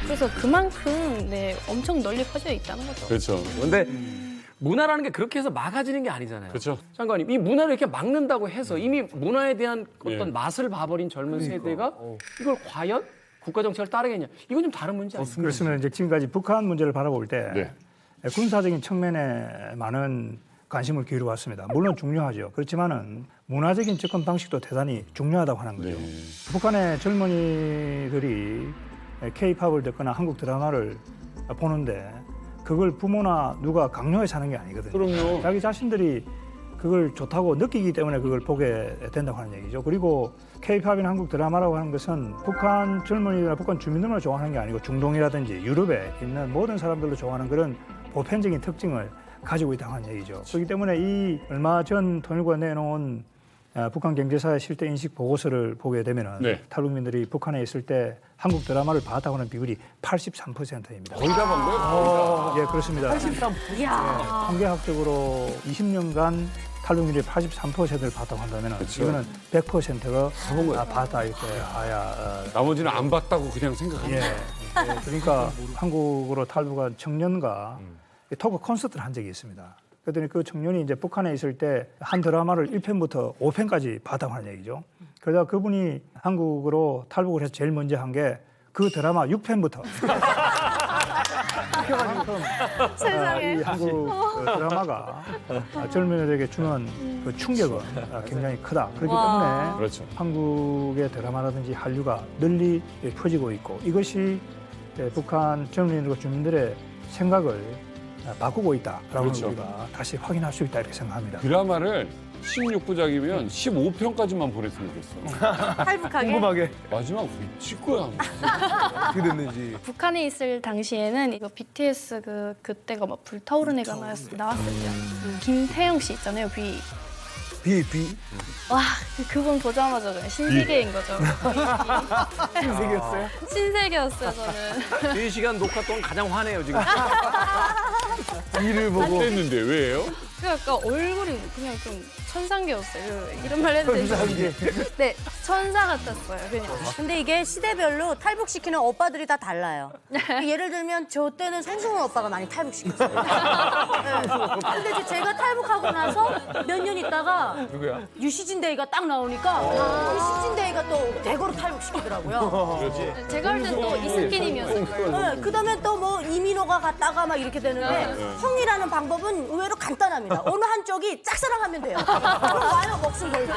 그래서 그만큼 네, 엄청 널리 퍼져 있다는 거죠. 그렇죠. 그런데 문화라는 게 그렇게 해서 막아지는 게 아니잖아요. 그렇죠. 장관님, 이 문화를 이렇게 막는다고 해서 이미 문화에 대한 어떤 예. 맛을 봐버린 젊은 세대가 이걸 과연 국가 정책을 따르겠냐? 이건 좀 다른 문제 아니에요? 그렇습니다. 이제 지금까지 북한 문제를 바라볼 때 네. 군사적인 측면에 많은 관심을 기울여 왔습니다. 물론 중요하죠. 그렇지만은 문화적인 접근 방식도 대단히 중요하다고 하는 거죠. 네. 북한의 젊은이들이 K-팝을 듣거나 한국 드라마를 보는데 그걸 부모나 누가 강요해서 하는 게 아니거든요. 그럼요. 자기 자신들이 그걸 좋다고 느끼기 때문에 그걸 보게 된다고 하는 얘기죠. 그리고 K-팝이나 한국 드라마라고 하는 것은 북한 젊은이나 북한 주민들만 좋아하는 게 아니고 중동이라든지 유럽에 있는 모든 사람들도 좋아하는 그런 보편적인 특징을 가지고 있다고 하는 얘기죠. 그렇기 때문에 이 얼마 전 통일부가 내놓은 북한 경제사회 실태 인식 보고서를 보게 되면은 네. 탈북민들이 북한에 있을 때 한국 드라마를 봤다고 하는 비율이 83%입니다. 거의 다 본 거예요? 예, 그렇습니다. 83%. 이야. 통계학적으로 20년간 탈북민들이 83%를 봤다고 한다면 그렇죠. 이거는 100%가 봤다 이렇게 아야. 나머지는 안 봤다고 그냥 생각합니다. 예. 예, 그러니까 한국으로 탈북한 청년과 토크 콘서트를 한 적이 있습니다. 그랬더니 그 청년이 이제 북한에 있을 때 한 드라마를 1편부터 5편까지 봤다고 하는 얘기죠. 그러다 그분이 한국으로 탈북을 해서 제일 먼저 한 게 그 드라마 6편부터. 세상에. 이 한국 드라마가 젊은이들에게 주는 그 충격은 굉장히 크다. 그렇기 때문에 그렇죠. 한국의 드라마라든지 한류가 널리 퍼지고 있고 이것이 북한 젊은이들과 주민들의 생각을 바꾸고 있다라고 그렇죠. 우리가 다시 확인할 수 있다 이렇게 생각합니다. 드라마를 16부작이면 15편까지만 보냈으면 좋겠어. 탈북하게. 궁금하게 마지막 왜 찍고야? 어떻게 됐는지. 북한에 있을 당시에는 이거 BTS 그때가 막 불타오른 애가 나왔을 때 김태형 씨 있잖아요. 비. 와 그분 보자마자 그냥 신세계인 거죠. 신세계였어요? 신세계였어요 저는. 2시간 녹화 동안 가장 화내요 지금. 비를 보고. 했는데 왜요? 그러니까 얼굴이 그냥 좀 천상계였어요. 이런 말 해도 되죠? 네, 천사 같았어요. 그냥. 근데 이게 시대별로 탈북시키는 오빠들이 다 달라요. 예를 들면 저 때는 송승헌 오빠가 많이 탈북시켰어요. 네. 근데 이제 제가 탈북하고 나서 몇 년 있다가 누구야? 유시진 데이가 딱 나오니까 유시진 데이가 또 대거로 탈북시키더라고요. 제가 할 땐 또 이스키님이었어요. 네, 그다음에 또 뭐 이민호가 갔다가 막 이렇게 되는데 형이라는 방법은 의외로 간단합니다. 어느 한쪽이 짝사랑하면 돼요. 그럼 와요 목숨 걸고.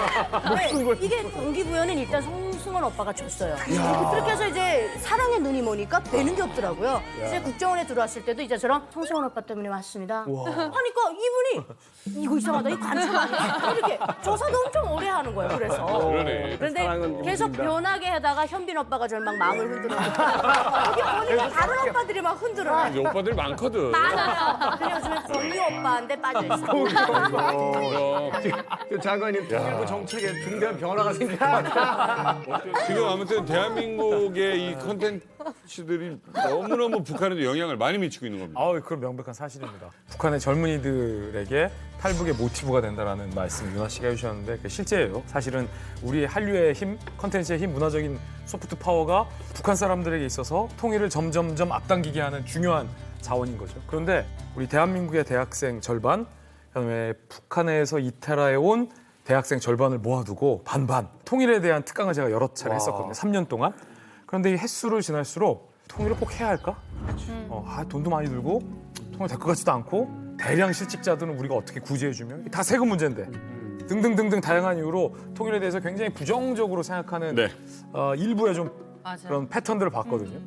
네, 이게 동기부여는 일단 송승헌 오빠가 줬어요. 그렇게 해서 이제 사랑의 눈이 뭐니까 배는 게 없더라고요. 이제 국정원에 들어왔을 때도 이제 저랑 송승헌 오빠 때문에 왔습니다. 하니까 이분이 이거 이상하다, 이거 관심 아니야? 이렇게 조사도 엄청 오래 하는 거예요. 그래서. 그러네. 그런데 계속 변하게 하다가 현빈 오빠가 저를 막 마음을 흔들어요. 여기 보니까 다른 오빠들이 막 흔들어요. 이제 오빠들이 많거든. 많아요. 그냥 요즘에 공유 오빠한테 빠져 있어요. 지금 장관님 통일부 정책에 중대한 변화가 생길 것 같아요. 지금 아무튼 대한민국의 이 컨텐츠들이 너무너무 북한에도 영향을 많이 미치고 있는 겁니다. 아우, 그건 명백한 사실입니다. 북한의 젊은이들에게 탈북의 모티브가 된다라는 말씀 윤아 씨가 해주셨는데 그게 실제예요. 사실은 우리 한류의 힘, 컨텐츠의 힘, 문화적인 소프트 파워가 북한 사람들에게 있어서 통일을 점점점 앞당기게 하는 중요한 자원인 거죠. 그런데 우리 대한민국의 대학생 절반, 그다음에 북한에서 이탈해온 대학생 절반을 모아두고 반반 통일에 대한 특강을 제가 여러 차례 했었거든요. 3년 동안. 그런데 이 횟수를 지날수록 통일을 꼭 해야 할까? 돈도 많이 들고 통일 될 것 같지도 않고 대량 실직자들은 우리가 어떻게 구제해주면 다 세금 문제인데 등등등등 다양한 이유로 통일에 대해서 굉장히 부정적으로 생각하는 네. 일부의 좀 그런 패턴들을 봤거든요.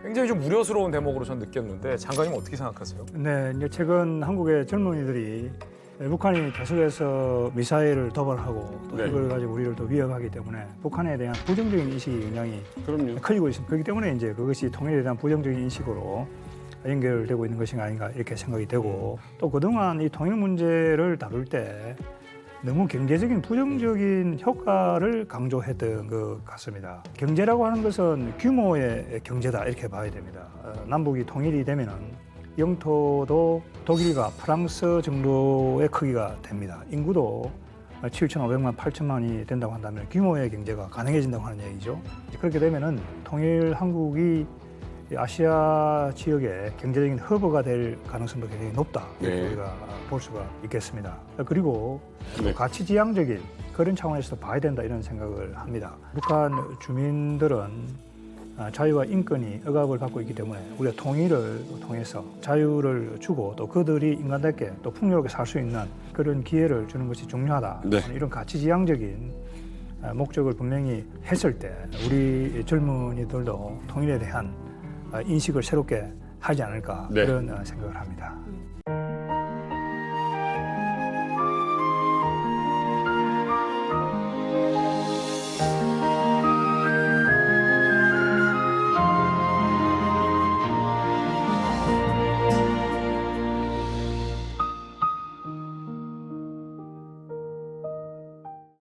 굉장히 좀 우려스러운 대목으로 전 느꼈는데 장관님 어떻게 생각하세요? 네, 이제 최근 한국의 젊은이들이 북한이 계속해서 미사일을 도발하고 또 네. 이걸 가지고 우리를 더 위협하기 때문에 북한에 대한 부정적인 인식이 굉장히 그럼요. 커지고 있습니다. 그렇기 때문에 이제 그것이 통일에 대한 부정적인 인식으로 연결되고 있는 것이 아닌가 이렇게 생각이 되고 또 그동안 이 통일 문제를 다룰 때 너무 경제적인 부정적인 효과를 강조했던 것 같습니다. 경제라고 하는 것은 규모의 경제다 이렇게 봐야 됩니다. 남북이 통일이 되면은 영토도 독일과 프랑스 정도의 크기가 됩니다. 인구도 7,500만, 8천만이 된다고 한다면 규모의 경제가 가능해진다고 하는 얘기죠. 그렇게 되면은 통일 한국이 아시아 지역의 경제적인 허브가 될 가능성도 굉장히 높다. 이렇게 우리가 볼 수가 있겠습니다. 그리고 또 가치지향적인 그런 차원에서도 봐야 된다 이런 생각을 합니다. 북한 주민들은 자유와 인권이 억압을 받고 있기 때문에 우리가 통일을 통해서 자유를 주고 또 그들이 인간답게 또 풍요롭게 살 수 있는 그런 기회를 주는 것이 중요하다. 이런 가치지향적인 목적을 분명히 했을 때 우리 젊은이들도 통일에 대한 인식을 새롭게 하지 않을까 그런 생각을 합니다.